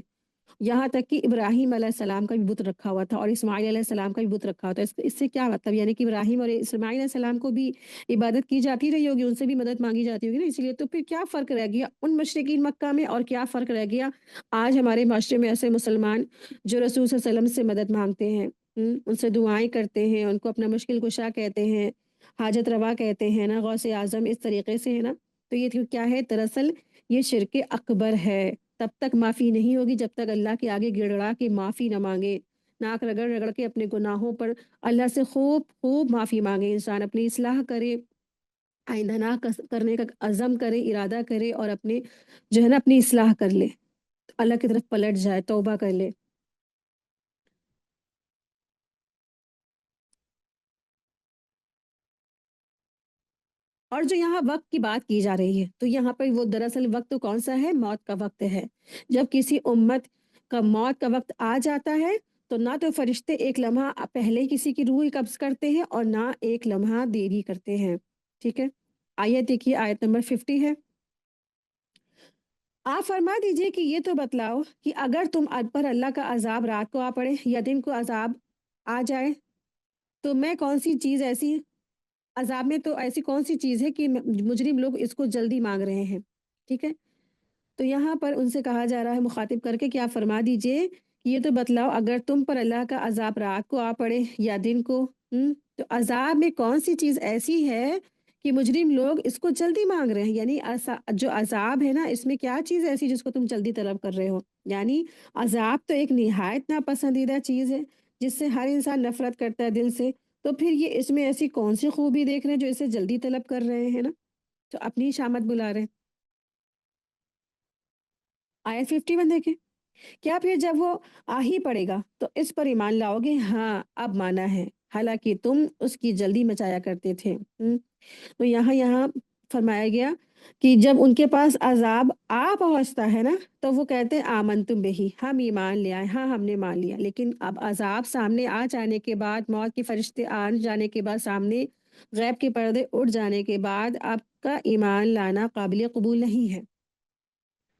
یہاں تک کہ ابراہیم علیہ السلام کا بھی بت رکھا ہوا تھا اور اسماعیل علیہ السلام کا بھی بت رکھا ہوا تھا۔ اس سے کیا مطلب، یعنی کہ ابراہیم اور اسماعیل علیہ السلام کو بھی عبادت کی جاتی رہی ہوگی، ان سے بھی مدد مانگی جاتی ہوگی نا، اس لیے تو پھر کیا فرق رہ گیا ان مشرکین مکہ میں، اور کیا فرق رہ گیا آج ہمارے معاشرے میں ایسے مسلمان جو رسول صلی اللہ علیہ وسلم سے مدد مانگتے ہیں، ان سے دعائیں کرتے ہیں، ان کو اپنا مشکل کشا کہتے ہیں، حاجت روا کہتے ہیں نا غوث اعظم اس طریقے سے ہے نا، تو یہ کیا ہے دراصل یہ شرک اکبر ہے۔ تب تک معافی نہیں ہوگی جب تک اللہ کے آگے گڑ گڑا کے معافی نہ مانگے، ناک رگڑ رگڑ کے اپنے گناہوں پر اللہ سے خوب خوب معافی مانگے، انسان اپنی اصلاح کرے، آئندہ نہ کرنے کا عزم کرے، ارادہ کرے اور اپنے جو ہے نا اپنی اصلاح کر لے، اللہ کی طرف پلٹ جائے، توبہ کر لے۔ اور جو یہاں وقت کی بات کی جا رہی ہے تو یہاں پر وہ دراصل وقت کون سا ہے؟ موت کا وقت ہے۔ جب کسی امت کا موت کا وقت آ جاتا ہے تو نہ تو فرشتے ایک لمحہ پہلے کسی کی روح قبض کرتے ہیں اور نہ ایک لمحہ دیری کرتے ہیں، ٹھیک ہے؟ آیت دیکھیے، آیت نمبر 50 ہے۔ آپ فرما دیجئے کہ یہ تو بتلاؤ کہ اگر تم پر اللہ کا عذاب رات کو آ پڑے یا دن کو عذاب آ جائے تو میں کون سی چیز ایسی عذاب میں تو ایسی کون سی چیز ہے کہ مجرم لوگ اس کو جلدی مانگ رہے ہیں، ٹھیک ہے؟ تو یہاں پر ان سے کہا جا رہا ہے مخاطب کر کے کہ آپ فرما دیجئے کہ یہ تو بتلاؤ اگر تم پر اللہ کا عذاب رات کو آ پڑے یا دن کو، تو عذاب میں کون سی چیز ایسی ہے کہ مجرم لوگ اس کو جلدی مانگ رہے ہیں؟ یعنی جو عذاب ہے نا اس میں کیا چیز ایسی جس کو تم جلدی طلب کر رہے ہو؟ یعنی عذاب تو ایک نہایت ناپسندیدہ چیز ہے جس سے ہر انسان نفرت کرتا ہے دل سے، تو پھر یہ اس میں ایسی کون سی خوبی دیکھ رہے ہیں جو اسے جلدی طلب کر رہے ہیں نا، تو اپنی شامت بلا رہے ہیں۔ آیت 51 دیکھیں، کیا پھر جب وہ آ ہی پڑے گا تو اس پر ایمان لاؤ گے؟ ہاں اب مانا ہے، حالانکہ تم اس کی جلدی مچایا کرتے تھے۔ تو یہاں فرمایا گیا کہ جب ان کے پاس عذاب آ پہنچتا ہے نا تو وہ کہتے ہیں آمن تم بہی، ہم ایمان لے آئے، ہاں ہم نے مان لیا، لیکن اب عذاب سامنے آ جانے کے بعد، موت کے فرشتے آ جانے کے بعد، سامنے غیب کے پردے اٹھ جانے کے بعد آپ کا ایمان لانا قابل قبول نہیں ہے،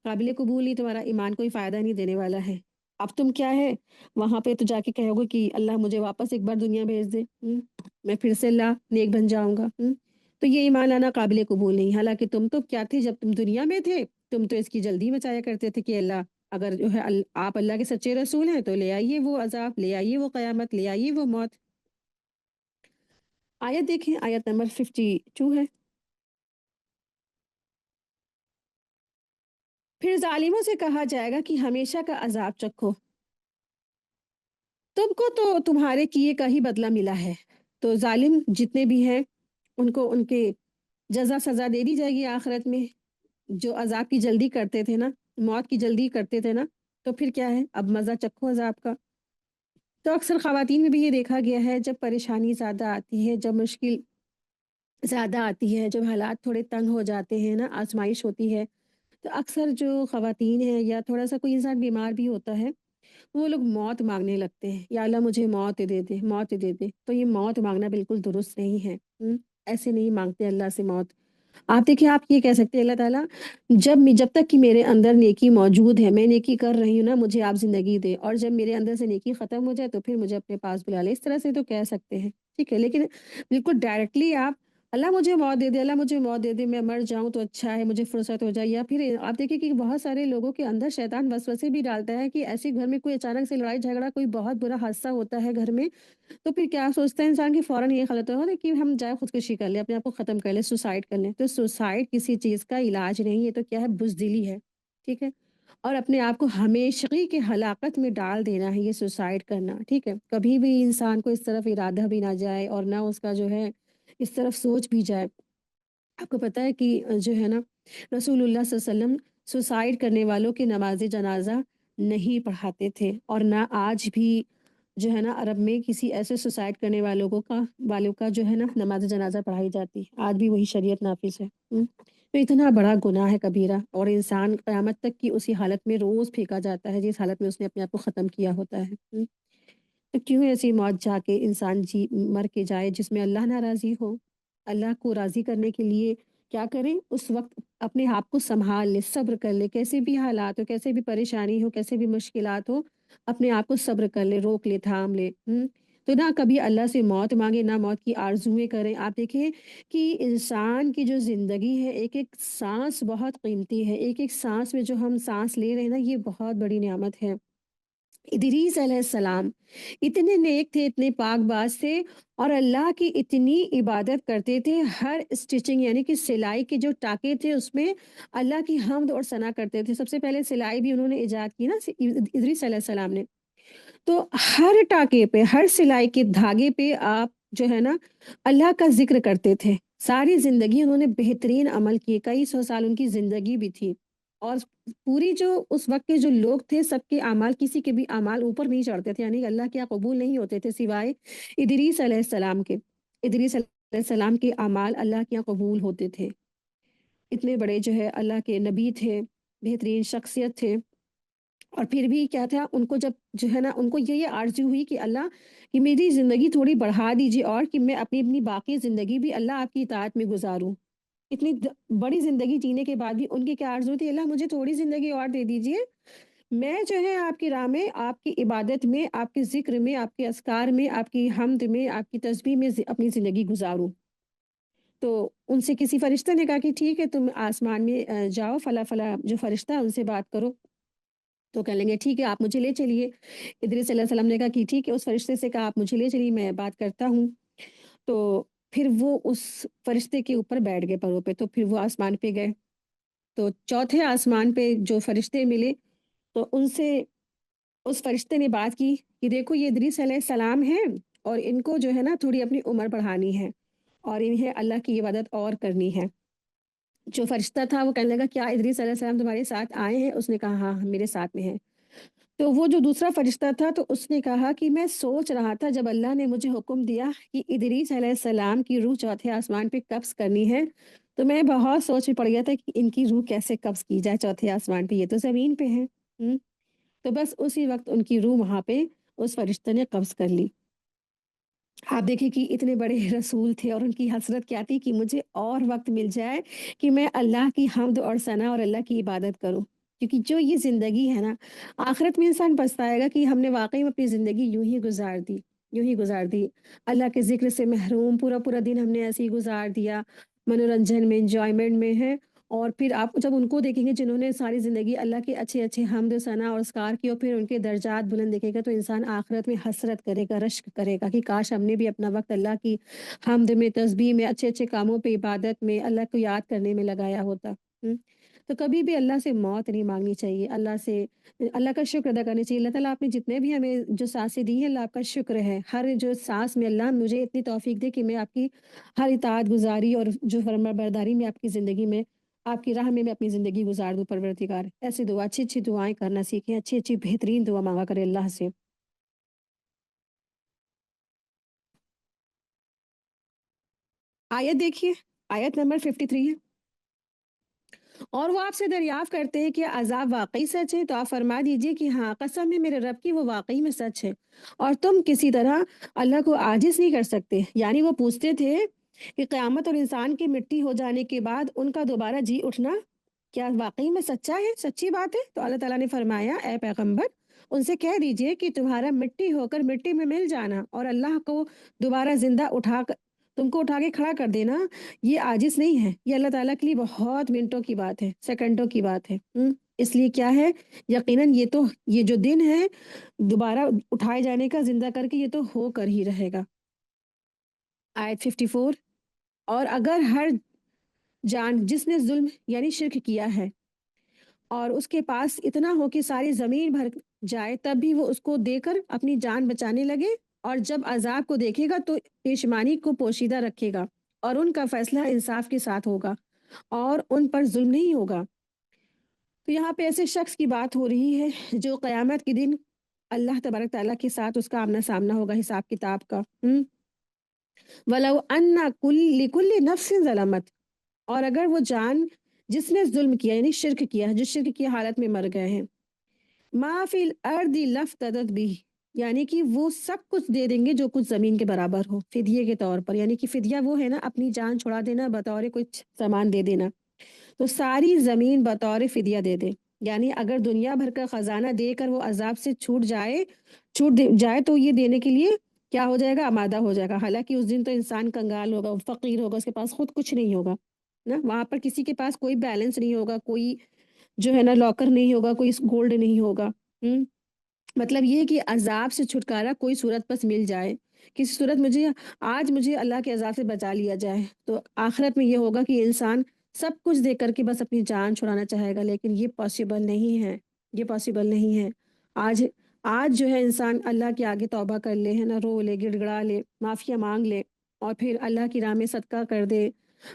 قابل قبول نہیں، تمہارا ایمان کوئی فائدہ نہیں دینے والا ہے۔ اب تم کیا ہے وہاں پہ تو جا کے کہو گے کہ اللہ مجھے واپس ایک بار دنیا بھیج دے، میں پھر سے اللہ نیک بن جاؤں گا، تو یہ ایمان لانا قابل قبول نہیں۔ حالانکہ تم تو کیا تھے جب تم دنیا میں تھے، تم تو اس کی جلدی مچایا کرتے تھے کہ اللہ اگر جو ہے آپ اللہ کے سچے رسول ہیں تو لے آئیے وہ عذاب، لے آئیے وہ قیامت، لے آئیے وہ موت۔ آیت دیکھیں، آیت نمبر 52 ہے۔ پھر ظالموں سے کہا جائے گا کہ ہمیشہ کا عذاب چکھو، تم کو تو تمہارے کیے کا ہی بدلہ ملا ہے۔ تو ظالم جتنے بھی ہیں ان کو ان کے جزا سزا دے دی جائے گی آخرت میں، جو عذاب کی جلدی کرتے تھے نا، موت کی جلدی کرتے تھے نا، تو پھر کیا ہے اب مزہ چکھو عذاب کا۔ تو اکثر خواتین میں بھی یہ دیکھا گیا ہے جب پریشانی زیادہ آتی ہے، جب مشکل زیادہ آتی ہے، جب حالات تھوڑے تنگ ہو جاتے ہیں نا، آزمائش ہوتی ہے، تو اکثر جو خواتین ہیں یا تھوڑا سا کوئی انسان بیمار بھی ہوتا ہے وہ لوگ موت مانگنے لگتے ہیں، یا اللہ مجھے موت دے دے، موت دے دے، تو یہ موت مانگنا بالکل درست نہیں ہے۔ ایسے نہیں مانگتے اللہ سے موت۔ آپ دیکھیں، آپ یہ کہہ سکتے ہیں اللہ تعالیٰ جب تک کہ میرے اندر نیکی موجود ہے، میں نیکی کر رہی ہوں نا، مجھے آپ زندگی دے، اور جب میرے اندر سے نیکی ختم ہو جائے تو پھر مجھے اپنے پاس بلا لے، اس طرح سے تو کہہ سکتے ہیں، ٹھیک ہے؟ لیکن بالکل ڈائریکٹلی آپ اللہ مجھے موت دے دے، اللہ مجھے موت دے دے، میں مر جاؤں تو اچھا ہے، مجھے فرصت ہو جائے، یا پھر آپ دیکھیں کہ بہت سارے لوگوں کے اندر شیطان وسوسے بھی ڈالتا ہے کہ ایسے گھر میں کوئی اچانک سے لڑائی جھگڑا، کوئی بہت برا حادثہ ہوتا ہے گھر میں، تو پھر کیا سوچتا ہے انسان کی فوراً یہ خلط ہو کہ ہم جائے خودکشی کر لیں، اپنے آپ کو ختم کر لیں، سوسائڈ کر لیں۔ تو سوسائڈ کسی چیز کا علاج نہیں ہے، تو کیا ہے بزدلی ہے، ٹھیک ہے؟ اور اپنے آپ کو ہمیشگی کے ہلاکت میں ڈال دینا ہے یہ سوسائڈ کرنا، ٹھیک ہے؟ کبھی بھی انسان کو اس طرف ارادہ بھی نہ جائے اور نہ اس کا جو ہے اس طرف سوچ بھی جائے۔ آپ کو پتہ ہے کہ جو ہے نا رسول اللہ صلی اللہ علیہ وسلم سوسائڈ کرنے والوں کی نماز جنازہ نہیں پڑھاتے تھے، اور نہ آج بھی جو ہے نا عرب میں کسی ایسے سوسائڈ کرنے والوں کا جو ہے نا نماز جنازہ پڑھائی جاتی، آج بھی وہی شریعت نافذ ہے۔ تو اتنا بڑا گناہ ہے کبیرہ، اور انسان قیامت تک کی اسی حالت میں روز پھینکا جاتا ہے جس حالت میں اس نے اپنے آپ کو ختم کیا ہوتا ہے۔ تو کیوں ایسی موت جا کے انسان مر کے جائے جس میں اللہ ناراضی ہو؟ اللہ کو راضی کرنے کے لیے کیا کریں؟ اس وقت اپنے آپ کو سنبھال لے، صبر کر لے، کیسے بھی حالات ہو، کیسے بھی پریشانی ہو، کیسے بھی مشکلات ہو، اپنے آپ کو صبر کر لے، روک لے، تھام لے۔ تو نہ کبھی اللہ سے موت مانگے، نہ موت کی آرزویں کریں۔ آپ دیکھیں کہ انسان کی جو زندگی ہے، ایک ایک سانس بہت قیمتی ہے، ایک ایک سانس میں جو ہم سانس لے رہے ہیں نا، یہ بہت بڑی نعمت ہے۔ ادریس علیہ السلام اتنے نیک تھے، اتنے پاک باز تھے، اور اللہ کی اتنی عبادت کرتے تھے، ہر اسٹچنگ یعنی کہ سلائی کے جو ٹاکے تھے اس میں اللہ کی حمد اور ثنا کرتے تھے۔ سب سے پہلے سلائی بھی انہوں نے ایجاد کی نا ادریس علیہ السلام نے، تو ہر ٹاکے پہ، ہر سلائی کے دھاگے پہ آپ جو ہے نا اللہ کا ذکر کرتے تھے۔ ساری زندگی انہوں نے بہترین عمل کیے، کئی سو سال ان کی زندگی بھی تھی، اور پوری جو اس وقت کے جو لوگ تھے سب کے اعمال، کسی کے بھی اعمال اوپر نہیں چڑھتے تھے، یعنی اللہ کے یہاں قبول نہیں ہوتے تھے سوائے ادریس علیہ السلام کے۔ ادریس علیہ السلام کے اعمال اللہ کے یہاں قبول ہوتے تھے۔ اتنے بڑے جو ہے اللہ کے نبی تھے، بہترین شخصیت تھے، اور پھر بھی کیا تھا ان کو، جب جو ہے نا ان کو یہ آرزو ہوئی کہ اللہ کہ میری زندگی تھوڑی بڑھا دیجیے، اور کہ میں اپنی باقی زندگی بھی اللہ آپ کی اطاعت میں گزاروں۔ اتنی بڑی زندگی جینے کے بعد بھی ان کی کیا آرزو تھی، اللہ مجھے تھوڑی زندگی اور دے دیجیے، میں جو ہے آپ کی راہ میں، آپ کی عبادت میں، آپ کے ذکر میں، آپ کے اذکار میں، آپ کی حمد میں، آپ کی تسبیح میں اپنی زندگی گزاروں۔ تو ان سے کسی فرشتہ نے کہا کہ ٹھیک ہے، تم آسمان میں جاؤ، فلاں فلاں جو فرشتہ ہے ان سے بات کرو، تو کہہ لیں گے ٹھیک ہے آپ مجھے لے چلیے۔ ادریس علیہ السلام نے کہا کہ ٹھیک ہے، اس فرشتے سے کہا آپ مجھے لے چلیے، میں بات کرتا ہوں۔ تو پھر وہ اس فرشتے کے اوپر بیٹھ گئے پروں پہ، تو پھر وہ آسمان پہ گئے، تو چوتھے آسمان پہ جو فرشتے ملے تو ان سے اس فرشتے نے بات کی کہ دیکھو یہ ادریس علیہ السلام ہیں، اور ان کو جو ہے نا تھوڑی اپنی عمر بڑھانی ہے، اور انہیں اللہ کی عبادت اور کرنی ہے۔ جو فرشتہ تھا وہ کہنے لگا کیا ادریس علیہ السلام تمہارے ساتھ آئے ہیں؟ اس نے کہا ہاں میرے ساتھ میں ہیں۔ تو وہ جو دوسرا فرشتہ تھا تو اس نے کہا کہ میں سوچ رہا تھا جب اللہ نے مجھے حکم دیا کہ ادریس علیہ السلام کی روح چوتھے آسمان پہ قبض کرنی ہے، تو میں بہت سوچ میں پڑ گیا تھا کہ ان کی روح کیسے قبض کی جائے چوتھے آسمان پہ، یہ تو زمین پہ ہے۔ تو بس اسی وقت ان کی روح وہاں پہ اس فرشتے نے قبض کر لی۔ آپ دیکھیں کہ اتنے بڑے رسول تھے، اور ان کی حسرت کیا تھی کہ مجھے اور وقت مل جائے کہ میں اللہ کی حمد اور ثنا اور اللہ کی عبادت کروں، کیونکہ جو یہ زندگی ہے نا، آخرت میں انسان پچھتائے گا کہ ہم نے واقعی میں اپنی زندگی یوں ہی گزار دی، یوں ہی گزار دی، اللہ کے ذکر سے محروم، پورا پورا دن ہم نے ایسے ہی گزار دیا، منورنجن میں، انجوائمنٹ میں ہے۔ اور پھر آپ جب ان کو دیکھیں گے جنہوں نے ساری زندگی اللہ کے اچھے اچھے حمد ثنا اور اذکار کی، اور پھر ان کے درجات بلند دیکھے گا، تو انسان آخرت میں حسرت کرے گا، رشک کرے گا کہ کاش ہم نے بھی اپنا وقت اللہ کی حمد میں، تسبیح میں، اچھے اچھے کاموں پہ، عبادت میں، اللہ کو یاد کرنے میں لگایا ہوتا۔ تو کبھی بھی اللہ سے موت نہیں مانگنی چاہیے، اللہ کا شکر ادا کرنا چاہیے۔ اللہ تعالیٰ آپ نے جتنے بھی ہمیں جو سانسیں دی ہیں، اللہ آپ کا شکر ہے، ہر جو سانس میں اللہ مجھے اتنی توفیق دے کہ میں آپ کی ہر اطاعت گزاری اور جو فرما برداری میں آپ کی زندگی میں، آپ کی راہ میں اپنی زندگی گزار دوں پروردگار۔ ایسی دعا، اچھی اچھی دعائیں کرنا سیکھیں، اچھی اچھی بہترین دعا مانگا کرے اللہ سے۔ آیت دیکھیے، آیت نمبر 53 ہے، اور وہ آپ سے دریافت کرتے ہیں کہ عذاب واقعی سچ ہے، تو آپ فرما دیجئے کہ ہاں قسم ہے میرے رب کی، وہ واقعی میں سچ ہے، اور تم کسی طرح اللہ کو عاجز نہیں کر سکتے۔ یعنی وہ پوچھتے تھے کہ قیامت اور انسان کی مٹی ہو جانے کے بعد ان کا دوبارہ جی اٹھنا کیا واقعی میں سچا ہے، سچی بات ہے؟ تو اللہ تعالیٰ نے فرمایا اے پیغمبر ان سے کہہ دیجئے کہ تمہارا مٹی ہو کر مٹی میں مل جانا، اور اللہ کو دوبارہ زندہ اٹھا کر تم کو اٹھا کے کھڑا کر دینا، یہ عاجز نہیں ہے، یہ اللہ تعالیٰ کے لیے بہت منٹوں کی بات ہے، سیکنڈوں کی بات ہے۔ اس لیے کیا ہے، یقیناً یہ جو دن ہے دوبارہ اٹھائے جانے کا، زندہ کر کے، یہ تو ہو کر ہی رہے گا۔ آیت 54، اور اگر ہر جان جس نے ظلم یعنی شرک کیا ہے اور اس کے پاس اتنا ہو کہ ساری زمین بھر جائے، تب بھی وہ اس کو دے کر اپنی جان بچانے لگے، اور جب عذاب کو دیکھے گا تو پیشمانی کو پوشیدہ رکھے گا، اور ان کا فیصلہ انصاف کے ساتھ ہوگا، اور ان پر ظلم نہیں ہوگا۔ تو یہاں پہ ایسے شخص کی بات ہو رہی ہے جو قیامت کے دن اللہ تبارک تعالیٰ کے ساتھ اس کا آمنا سامنا ہوگا حساب کتاب کا۔ وَلَوْ أَنَّ لِكُلِّ نَفْسٍ ظَلَمَتْ، اور اگر وہ جان جس نے ظلم کیا یعنی شرک کیا، جو شرک کی حالت میں مر گئے ہیں، ما فی الارض لافتدت به، یعنی کہ وہ سب کچھ دے دیں گے جو کچھ زمین کے برابر ہو فدیے کے طور پر، یعنی کہ فدیہ وہ ہے نا اپنی جان چھڑا دینا بطور کچھ سامان دے دینا، تو ساری زمین بطور فدیہ دے دے، یعنی اگر دنیا بھر کا خزانہ دے کر وہ عذاب سے چھوٹ جائے تو یہ دینے کے لیے کیا ہو جائے گا، آمادہ ہو جائے گا، حالانکہ اس دن تو انسان کنگال ہوگا، فقیر ہوگا، اس کے پاس خود کچھ نہیں ہوگا نا، وہاں پر کسی کے پاس کوئی بیلنس نہیں ہوگا، کوئی جو ہے نا لاکر نہیں ہوگا، کوئی گولڈ نہیں ہوگا۔ مطلب یہ ہے کہ عذاب سے چھٹکارا کوئی صورت بس مل جائے، کسی صورت مجھے اللہ کے عذاب سے بچا لیا جائے، تو آخرت میں یہ ہوگا کہ انسان سب کچھ دے کر کے بس اپنی جان چھڑانا چاہے گا، لیکن یہ پاسبل نہیں ہے، یہ پاسبل نہیں ہے۔ آج آج جو ہے انسان اللہ کے آگے توبہ کر لے، ہے نا، رو لے، گڑ گڑا لے، معافیا مانگ لے، اور پھر اللہ کی راہ میں صدقہ کر دے،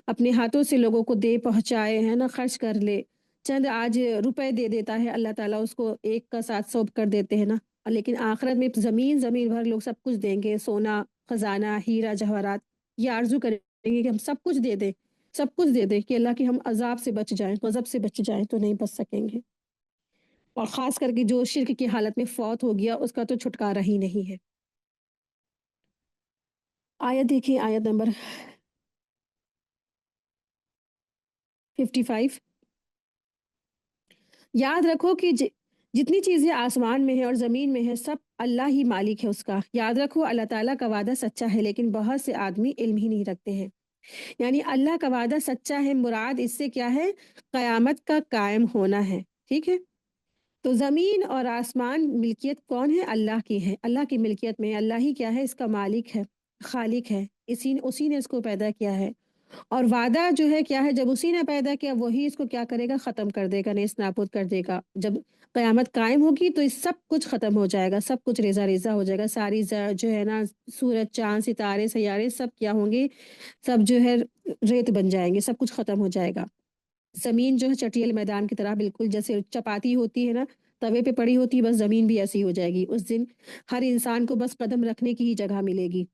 اپنے ہاتھوں سے لوگوں کو دے پہنچائے، ہے نا، خرچ کر لے، چند آج روپے دے دیتا ہے اللہ تعالیٰ اس کو 1 کا 700 کر دیتے ہیں نا، لیکن آخرت میں زمین زمین بھر لوگ سب کچھ دیں گے، سونا، خزانہ، ہیرا جواہرات، یہ آرزو کریں گے کہ ہم سب کچھ دے دیں، سب کچھ دے دیں کہ اللہ کے ہم عذاب سے بچ جائیں، غضب سے بچ جائیں، تو نہیں بچ سکیں گے، اور خاص کر کے جو شرک کی حالت میں فوت ہو گیا اس کا تو چھٹکارا ہی نہیں ہے۔ آیت دیکھیں، آیت نمبر 55۔ یاد رکھو کہ جتنی چیزیں آسمان میں ہیں اور زمین میں ہیں سب اللہ ہی مالک ہے اس کا۔ یاد رکھو اللہ تعالیٰ کا وعدہ سچا ہے، لیکن بہت سے آدمی علم ہی نہیں رکھتے ہیں۔ یعنی اللہ کا وعدہ سچا ہے، مراد اس سے کیا ہے؟ قیامت کا قائم ہونا ہے، ٹھیک ہے؟ تو زمین اور آسمان ملکیت کون ہے؟ اللہ کی ہے، اللہ کی ملکیت میں اللہ ہی کیا ہے؟ اس کا مالک ہے، خالق ہے، اسی نے اس کو پیدا کیا ہے، اور وعدہ جو ہے کیا ہے؟ جب اسی نے پیدا کیا وہی اس کو کیا کرے گا؟ ختم کر دے گا، نیست نابود کر دے گا۔ جب قیامت قائم ہوگی تو سب کچھ ختم ہو جائے گا، سب کچھ ریزہ ریزہ ہو جائے گا، ساری جو ہے نا سورج، چاند، ستارے، سیارے سب کیا ہوں گے؟ سب جو ہے ریت بن جائیں گے، سب کچھ ختم ہو جائے گا۔ زمین جو ہے چٹیل میدان کی طرح، بالکل جیسے چپاتی ہوتی ہے نا، توے پہ پڑی ہوتی ہے، بس زمین بھی ایسی ہو جائے گی اس دن۔ ہر انسان کو بس قدم رکھنے کی ہی جگہ ملے گی،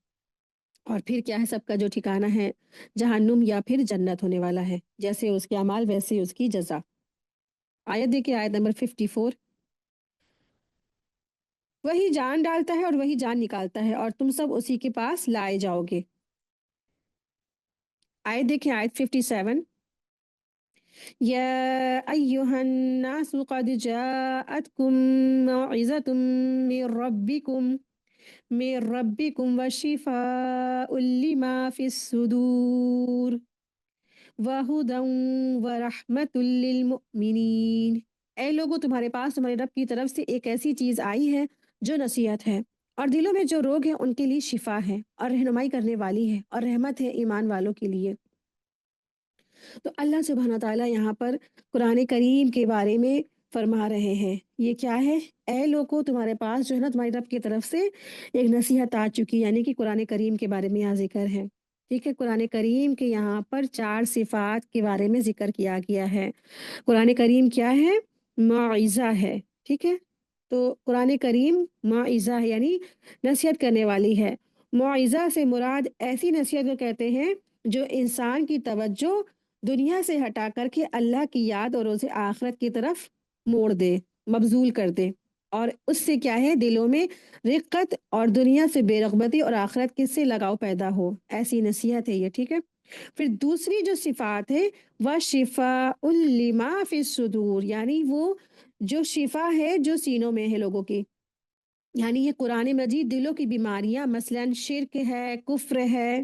اور پھر کیا ہے؟ سب کا جو ٹھکانہ ہے جہنم یا پھر جنت ہونے والا ہے، جیسے اس کے اعمال ویسے اس کی جزا۔ آیت دیکھیں، آیت نمبر 54۔ وہی جان ڈالتا ہے اور وہی جان نکالتا ہے، اور تم سب اسی کے پاس لائے جاؤ گے۔ آیت دیکھیں، آیت 57۔ یا ایہا الناس قد جاءتکم موعظۃ من ربکم وشفاء لما فی الصدور وَهُدًى وَرَحْمَةٌ لِّلْمُؤْمِنِينَ۔ اے لوگو، تمہارے پاس تمہارے رب کی طرف سے ایک ایسی چیز آئی ہے جو نصیحت ہے، اور دلوں میں جو روگ ہیں ان کے لیے شفا ہے، اور رہنمائی کرنے والی ہے، اور رحمت ہے ایمان والوں کے لیے۔ تو اللہ سبحانہ تعالیٰ یہاں پر قرآن کریم کے بارے میں فرما رہے ہیں، یہ کیا ہے؟ اے لوگو، تمہارے پاس جو ہے نا تمہاری رب کی طرف سے ایک نصیحت آ چکی، یعنی کہ قرآن کریم کے بارے میں یہاں ذکر ہے، ٹھیک ہے؟ قرآن کریم کے یہاں پر 4 صفات کے بارے میں ذکر کیا گیا ہے۔ قرآن کریم کیا ہے؟ موعظہ ہے، ٹھیک ہے؟ تو قرآن کریم موعظہ ہے، یعنی نصیحت کرنے والی ہے۔ موعظہ سے مراد ایسی نصیحت کو کہتے ہیں جو انسان کی توجہ دنیا سے ہٹا کر کے اللہ کی یاد اور روز آخرت کی طرف موڑ دے، مبذول کر دے، اور اس سے کیا ہے؟ دلوں میں رقت اور دنیا سے بے رغبتی اور آخرت کے سے لگاؤ پیدا ہو، ایسی نصیحت ہے یہ، ٹھیک ہے؟ پھر دوسری جو صفات ہے وہ شفاء لما فی الصدور، یعنی وہ جو شفا ہے جو سینوں میں ہے لوگوں کی، یعنی یہ قرآن مجید دلوں کی بیماریاں، مثلاً شرک ہے، کفر ہے،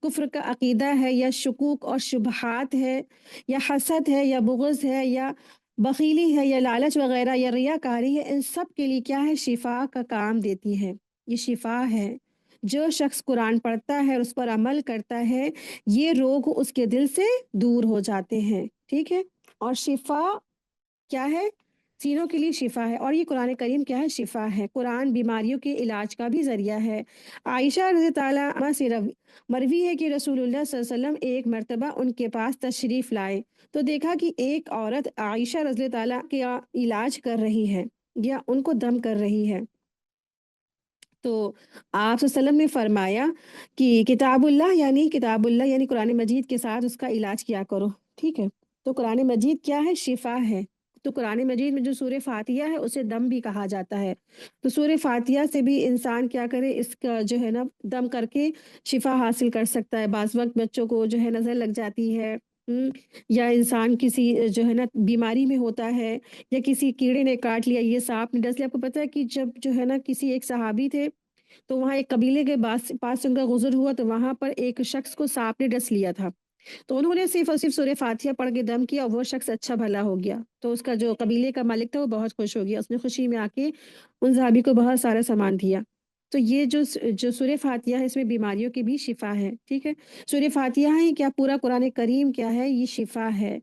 کفر کا عقیدہ ہے، یا شکوک اور شبہات ہے، یا حسد ہے، یا بغض ہے، یا بخیلی ہے، یا لالچ وغیرہ، یا ریاکاری ہے، ان سب کے لیے کیا ہے؟ شفا کا کام دیتی ہے، یہ شفا ہے۔ جو شخص قرآن پڑھتا ہے اور اس پر عمل کرتا ہے یہ روگ اس کے دل سے دور ہو جاتے ہیں، ٹھیک ہے؟ اور شفا کیا ہے؟ سینوں کے لیے شفا ہے، اور یہ قرآن کریم کیا ہے؟ شفا ہے۔ قرآن بیماریوں کے علاج کا بھی ذریعہ ہے۔ عائشہ رضی تعالیٰ عنہا سے مروی ہے کہ رسول اللہ صلی اللہ علیہ وسلم ایک مرتبہ ان کے پاس تشریف لائے تو دیکھا کہ ایک عورت عائشہ رضی تعالیٰ کا علاج کر رہی ہے یا ان کو دم کر رہی ہے، تو آپ صلی اللہ علیہ وسلم نے فرمایا کہ کتاب اللہ یعنی قرآن مجید کے ساتھ اس کا علاج کیا کرو، ٹھیک ہے؟ تو قرآن مجید کیا ہے؟ شفا ہے۔ تو قرآن مجید میں جو سورہ فاتحہ ہے اسے دم بھی کہا جاتا ہے، تو سورہ فاتحہ سے بھی انسان کیا کرے؟ اس کا جو ہے نا دم کر کے شفا حاصل کر سکتا ہے۔ بعض وقت بچوں کو جو ہے نظر لگ جاتی ہے، یا انسان کسی جو ہے نا بیماری میں ہوتا ہے، یا کسی کیڑے نے کاٹ لیا، یہ سانپ نے ڈس لیا۔ آپ کو پتہ ہے کہ جب جو ہے نا کسی ایک صحابی تھے تو وہاں ایک قبیلے کے پاس ان کا غزر ہوا تو وہاں پر ایک شخص کو سانپ نے ڈس لیا تھا، तो उन्होंने सिर्फ़ और सिर्फ़ सूरह फ़ातिहा पढ़ के दम किया और वो शख़्स अच्छा भला हो गया। तो उसका जो कबीले का मालिक था वो बहुत खुश हो गया। उसने खुशी में आके उन सहाबी को बहुत सारा सामान दिया। तो ये जो सूरह फ़ातिहा है इसमें बीमारियों की भी शिफ़ा है, ठीक है? सूरह फ़ातिहा ही क्या पूरा कुरान करीम क्या है ये शिफ़ा है।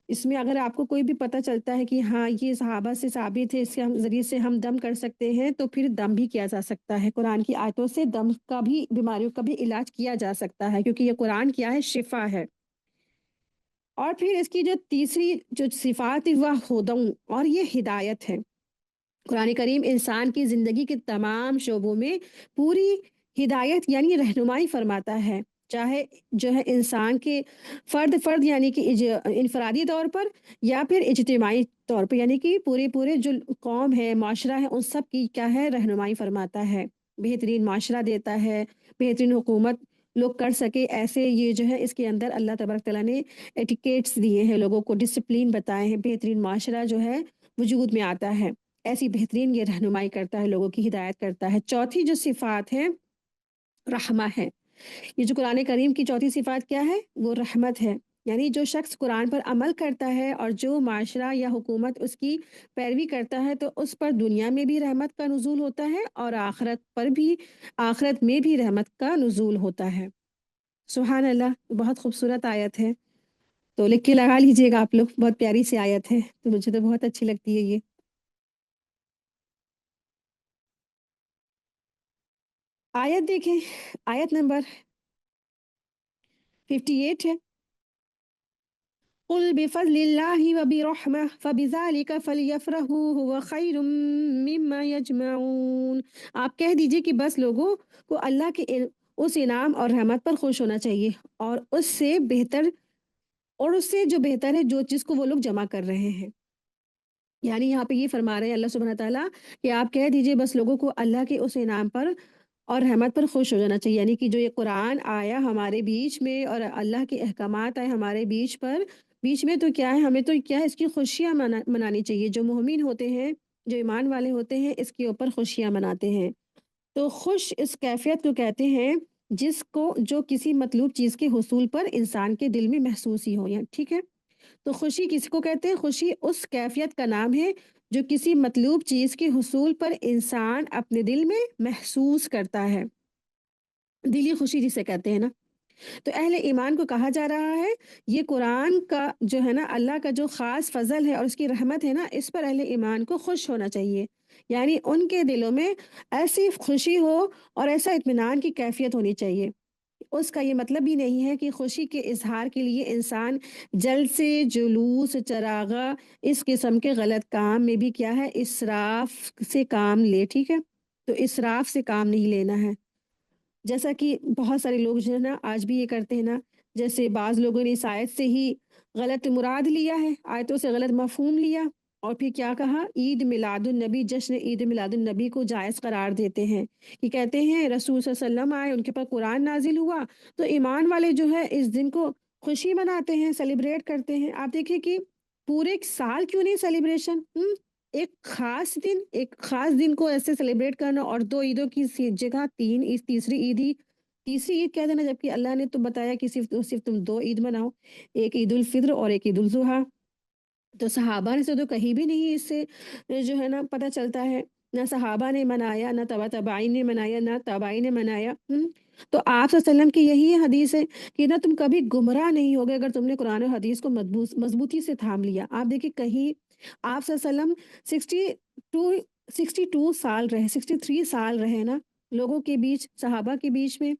इसमें अगर आपको कोई भी पता चलता है कि हाँ, ये सहाबा से साबित है, इसके हम ज़रिए से हम दम कर सकते हैं, तो फिर दम भी किया जा सकता है। कुरान की आयतों से दम का भी बीमारियों का भी इलाज किया जा सकता है क्योंकि ये कुरान क्या है शिफ़ा है। और फिर इसकी जो तीसरी जो सिफ़ात है वह हुदन और ये हिदायत है। कुरान करीम इंसान की ज़िंदगी के तमाम शोबों में पूरी हिदायत यानी रहनुमाई फरमाता है। चाहे जो है इंसान के फ़र्द-फ़र्द यानी कि इनफ़रादी तौर पर या फिर इज्तिमाई तौर पे यानी कि पूरे-पूरे जो कौम है, माशरा है, उन सब की क्या है रहनुमाई फरमाता है। बेहतरीन माशरा देता है, बेहतरीन हुकूमत लोग कर सके ऐसे ये जो है इसके अंदर अल्लाह तबारक तआला ने एटिकेट्स दिए हैं, लोगों को डिसिप्लिन बताए हैं, बेहतरीन माशरा जो है वजूद में आता है। ऐसी बेहतरीन ये रहनुमाई करता है, लोगों की हिदायत करता है। चौथी जो सिफ़ात है, रहमा है। ये जो कुरान करीम की चौथी सिफ़ात क्या है? वो रहमत है। यानी जो शख़्स कुरान पर अमल करता है और जो माशरा या हुकूमत उसकी पैरवी करता है, तो उस पर दुनिया में भी रहमत का नुज़ूल होता है और आखिरत में भी रहमत का नुज़ूल होता है। सुभान अल्लाह! बहुत खूबसूरत आयत है। तो लिख के लगा लीजिएगा आप लोग, बहुत प्यारी सी आयत है। तो मुझे तो बहुत अच्छी लगती है ये। आयत देखें, आयत नंबर 58 है। कुल बिफ़ज़्लिल्लाहि व बिरहमह फ़बिज़ालिका फ़लयफ़रहू हुव ख़ैरुम मिम्मा यजमऊन। आप कह दीजिए कि बस लोगों को अल्लाह के उस इनाम और रहमत पर खुश होना चाहिए और उससे जो बेहतर है जो जिसको वो लोग जमा कर रहे हैं। यानी यहाँ पे ये फरमा रहे हैं अल्लाह सुब्हानहू व तआला कि आप कह दीजिए बस लोगों को अल्लाह के उस इनाम पर और रहमत पर खुश हो जाना चाहिए। यानी कि जो ये कुरान आया हमारे बीच में और अल्लाह के अहकामात आए हमारे बीच में तो क्या है हमें तो क्या है इसकी खुशियाँ मनानी चाहिए। जो मोमिन होते हैं, जो ईमान वाले होते हैं इसके ऊपर खुशियाँ मनाते हैं। तो खुश इस कैफ़ियत को कहते हैं जिसको जो किसी मतलूब चीज़ के हुसूल पर इंसान के दिल में महसूस ही हो या ठीक है? तो खुशी किसको कहते हैं? खुशी उस कैफ़ियत का नाम है जो किसी मतलूब चीज़ के हुसूल पर इंसान अपने दिल में महसूस करता है। दिली खुशी जिसे कहते हैं ना। तो अहले ईमान को कहा जा रहा है ये कुरान का जो है ना अल्लाह का जो ख़ास फ़ज़ल है और उसकी रहमत है ना इस पर अहले ईमान को खुश होना चाहिए। यानी उनके दिलों में ऐसी खुशी हो और ऐसा इत्मीनान की कैफ़ियत होनी चाहिए। उसका ये मतलब ही नहीं है कि खुशी के इज़हार के लिए इंसान जलसे, जुलूस, चरागा इस किस्म के गलत काम में भी क्या है इसराफ़ से काम ले, ठीक है? तो इसराफ़ से काम नहीं लेना है। जैसा कि बहुत सारे लोग जो है ना आज भी ये करते हैं ना, जैसे बाज़ लोगों ने इस आयत से ही गलत मुराद लिया है, आयतों से गलत मफ़हूम लिया और फिर क्या कहा ईद मिलादुन नबी जश्न ईद मिलादुन नबी को जायज़ करार देते हैं कि कहते हैं रसूल सल्लल्लाहु अलैहि वसल्लम आए उनके पर कुरान नाज़िल हुआ तो ईमान वाले जो है इस दिन को खुशी मनाते हैं, सेलिब्रेट करते हैं। आप देखिए कि पूरे साल क्यों नहीं सेलिब्रेशन एक ख़ास दिन को ऐसे सेलिब्रेट करना और 2 ईदों की जगह 3 ईद तीसरी ईद कह देना जबकि अल्लाह ने तो बताया कि सिर्फ़ तुम 2 ईद मनाओ, एक ईद उल फ़ित्र और एक ईद उल ज़ुहा। तो सहाबा ने से तो कहीं भी नहीं इससे जो है ना पता चलता है, ना सहाबा ने मनाया, ना तबाइन ने मनाया, ना ताबाइन ने मनाया। तो आप सल्लल्लाहु अलैहि वसल्लम की यही हदीस है कि ना तुम कभी गुमराह नहीं होगे अगर तुमने कुरान और हदीस को मज़बूती से थाम लिया। आप देखिए कहीं आप सल्लल्लाहु अलैहि वसल्लम 62 साल रहे, 63 साल रहे ना लोगों के बीच, सहाबा के बीच में।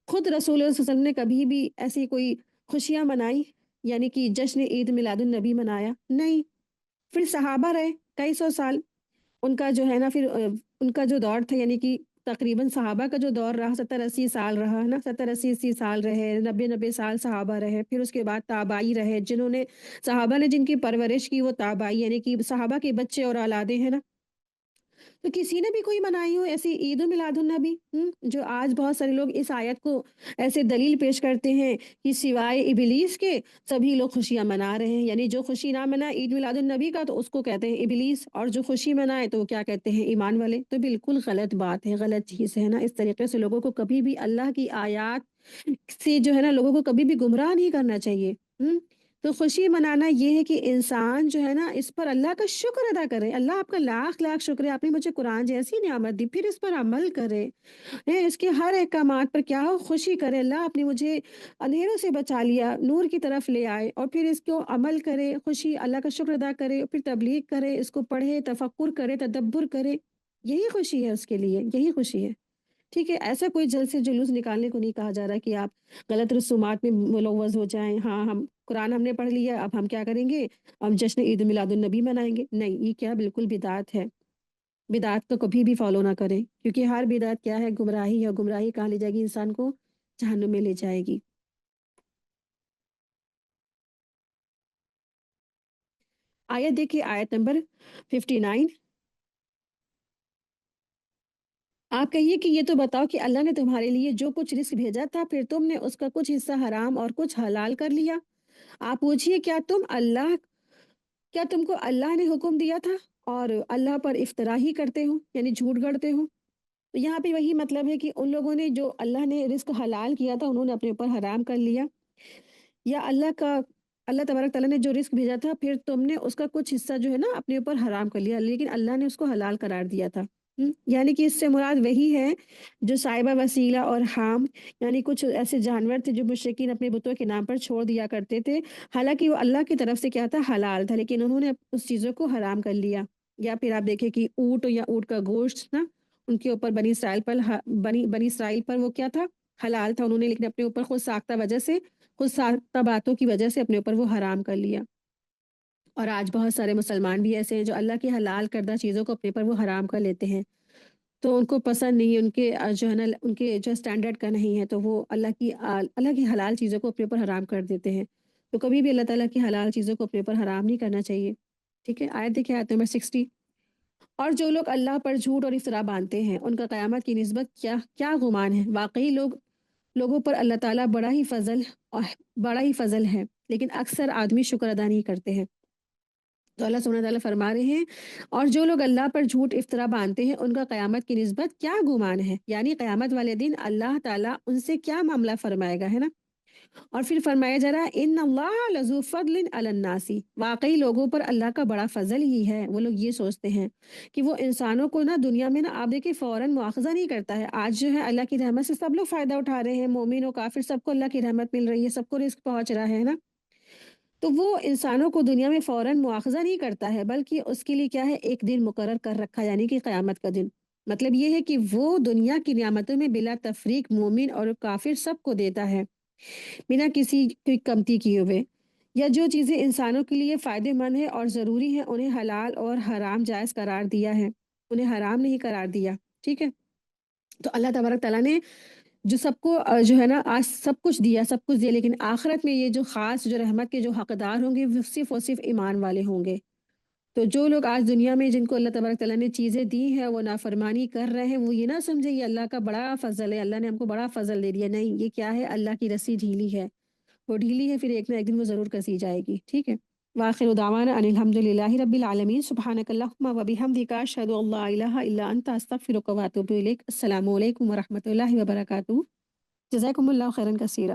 खुद रसूल सल्लल्लाहु अलैहि वसल्लम ने कभी भी ऐसी कोई खुशियाँ मनाई? यानी कि जश्न ईद मिलादुन नबी मनाया? नहीं। फिर सहाबा रहे कई सौ साल, उनका जो है ना फिर उनका जो दौर था यानी कि तकरीबन सहाबा का जो दौर रहा 70-80 साल रहा है ना, 70-80 साल रहे, 90-90 साल सहाबा रहे, फिर उसके बाद ताबाई रहे, जिन्होंने सहाबा ने जिनकी परवरिश की वो ताबाई यानी कि सहाबा के बच्चे और औलादे हैं ना, تو کسی نے بھی کوई मनाई हो ऐसी ईद मिलादुन नबी जो आज बहुत सारे लोग इस आयत को ऐसे दलील पेश करते हैं कि सिवाय इबलीस के सभी लोग खुशियाँ मना रहे हैं। यानी जो खुशी ना मनाए ईद मिलादुन नबी का तो उसको कहते हैं इबलीस और जो खुशी मनाए तो वो क्या कहते हैं ईमान वाले। तो बिल्कुल गलत बात है, गलत चीज़ है ना। इस तरीके से लोगों को कभी भी अल्लाह की आयत से जो है ना लोगों को कभी भी गुमराह नहीं करना चाहिए। तो खुशी मनाना ये है कि इंसान जो है ना इस पर अल्लाह का शुक्र अदा करे। अल्लाह आपका लाख लाख शुक्र है, आपने मुझे कुरान जैसी नियामत दी, फिर इस पर अमल करे। इसके हर अहकामात पर क्या हो खुशी करे। अल्लाह आपने मुझे अंधेरों से बचा लिया, नूर की तरफ ले आए और फिर इसको अमल करे, खुशी अल्लाह का शुक्र अदा करे, फिर तबलीग करे, इसको पढ़े, तफक्कुर करे, तदब्बुर करे। यही खुशी है उसके लिए, यही खुशी है। ठीक है, ऐसा कोई जल से जुलूस निकालने को नहीं कहा जा रहा कि आप गलत रसूमात में मुलव्वस हो जाएँ। हाँ, हम कुरान हमने पढ़ लिया, अब हम क्या करेंगे? हम जश्न ईद मिलादुन नबी मनाएँगे। नहीं, ये क्या बिल्कुल बिदअत है। बिदअत को कभी भी फ़ॉलो ना करें, क्योंकि हर बिदअत क्या है? गुमराही है, गुमराही कहाँ ले जाएगी इंसान को? जहन्नुम में ले जाएगी। आयत देखिए, आयत नंबर 59। आप कहिए कि ये तो बताओ कि अल्लाह ने तुम्हारे लिए जो कुछ रिज़्क भेजा था, फिर तुमने उसका कुछ हिस्सा हराम और कुछ हलाल कर लिया। आप पूछिए क्या तुमको अल्लाह ने हुक्म दिया था और अल्लाह पर इफ्तरा ही करते हो, यानी झूठ गढ़ते हो? तो यहाँ पे वही मतलब है कि उन लोगों ने जो अल्लाह ने रिज़्क हलाल किया था, उन्होंने अपने ऊपर हराम कर लिया। या अल्लाह तबारक तआला ने जो रिज़्क भेजा था, फिर तुमने उसका कुछ हिस्सा जो है ना अपने ऊपर हराम कर लिया, लेकिन अल्लाह ने उसको हलाल करार दिया था। यानी कि इससे मुराद वही है जो साइबा वसीला और हाम, यानी कुछ ऐसे जानवर थे जो मुशरिकीन अपने बुतों के नाम पर छोड़ दिया करते थे। हालाँकि वो अल्लाह की तरफ से क्या था हलाल था, लेकिन उन्होंने उस चीज़ों को हराम कर लिया। या फिर आप देखें कि ऊँट या ऊँट का गोश्त ना उनके ऊपर बनी इसराइल पर वो क्या था? हलाल था। उन्होंने लेकिन अपने ऊपर खुद साख्ता बातों की वजह से अपने ऊपर वो हराम कर लिया। और आज बहुत सारे मुसलमान भी ऐसे हैं जो अल्लाह की हलाल करदा चीज़ों को अपने पर वो हराम कर लेते हैं। तो उनको पसंद नहीं है, उनके जो है ना उनके जो स्टैंडर्ड का नहीं है, तो वो अल्लाह की हलाल चीज़ों को अपने ऊपर हराम कर देते हैं। तो कभी भी अल्लाह ताला की हलाल चीज़ों को अपने ऊपर हराम नहीं करना चाहिए। ठीक है? आयत देखिए, आयत नंबर 60। और जो लोग अल्लाह पर झूठ और इफ़्तरा बाँधते हैं, उनका क़यामत की निस्बत क्या क्या गुमान है। वाक़ई लोगों पर अल्लाह ताला बड़ा ही फ़ज़ल है, लेकिन अक्सर आदमी शुक्र अदा नहीं करते हैं। तो अल्लाह सुब्हानहू व तआला फरमा रहे हैं, और जो लोग अल्लाह पर झूठ इफ्तरा बांधते हैं, उनका क़यामत की निस्बत क्या गुमान है। यानी क़यामत वाले दिन अल्लाह ताला उनसे क्या मामला फरमाएगा, है ना। और फिर फरमाया जा रहा है इन्नल्लाह लज़ू फ़ज़लिन अलन्नासी। वाक़ई लोगों पर अल्लाह का बड़ा फ़ज़ल ही है। वो लोग ये सोचते हैं कि वो इंसानों को ना दुनिया में ना आप देखिए फ़ौरन मुआख़ज़ा नहीं करता है। आज जो है अल्लाह की रहमत से सब लोग फ़ायदा उठा रहे हैं, मोमिन और काफ़िर सबको अल्लाह की रहमत मिल रही है, सबको रिज़्क पहुँच रहा है ना। तो वो इंसानों को दुनिया में फ़ौरन मुआख़ज़ा नहीं करता है, बल्कि उसके लिए क्या है एक दिन मुकर्रर कर रखा, यानी कि क़यामत का दिन। मतलब ये है कि वो दुनिया की नियामतों में बिला तफ़रीक़ मोमिन और काफ़िर सबको देता है, बिना किसी की कमती किए हुए। या जो चीज़ें इंसानों के लिए फ़ायदेमंद है और ज़रूरी हैं, उन्हें हलाल और हराम जायज़ करार दिया है, उन्हें हराम नहीं करार दिया। ठीक है? तो अल्लाह तबारक तआला ने जो सबको जो है ना आज सब कुछ दिया, लेकिन आखिरत में ये जो ख़ास जो रहमत के जो हकदार होंगे वो सिर्फ़ और सिर्फ़ ईमान वाले होंगे। तो जो लोग आज दुनिया में जिनको अल्लाह तबारक तआला ने चीज़ें दी हैं, वो नाफ़रमानी कर रहे हैं, वो ये ना समझे ये अल्लाह का बड़ा फ़ज़ल है, अल्लाह ने हमको बड़ा फ़ज़ल दे दिया। नहीं, ये क्या है अल्लाह की रस्सी ढीली है। वो ढीली है, फिर एक ना एक दिन वो ज़रूर कसी जाएगी। ठीक है? व आखिरु दावाना अनिल हम्दुलिल्लाहि रब्बिल आलमीन सुब्हानकल्लाहुम्मा व बिहम्दिका अशहदु अल्ला इलाहा इल्ला अंता अस्तगफिरुका व अतूबु इलैक। अस्सलामु अलैकुम व रहमतुल्लाहि व बरकातुहू। जज़ाकुमुल्लाहु खैरन कसीरा।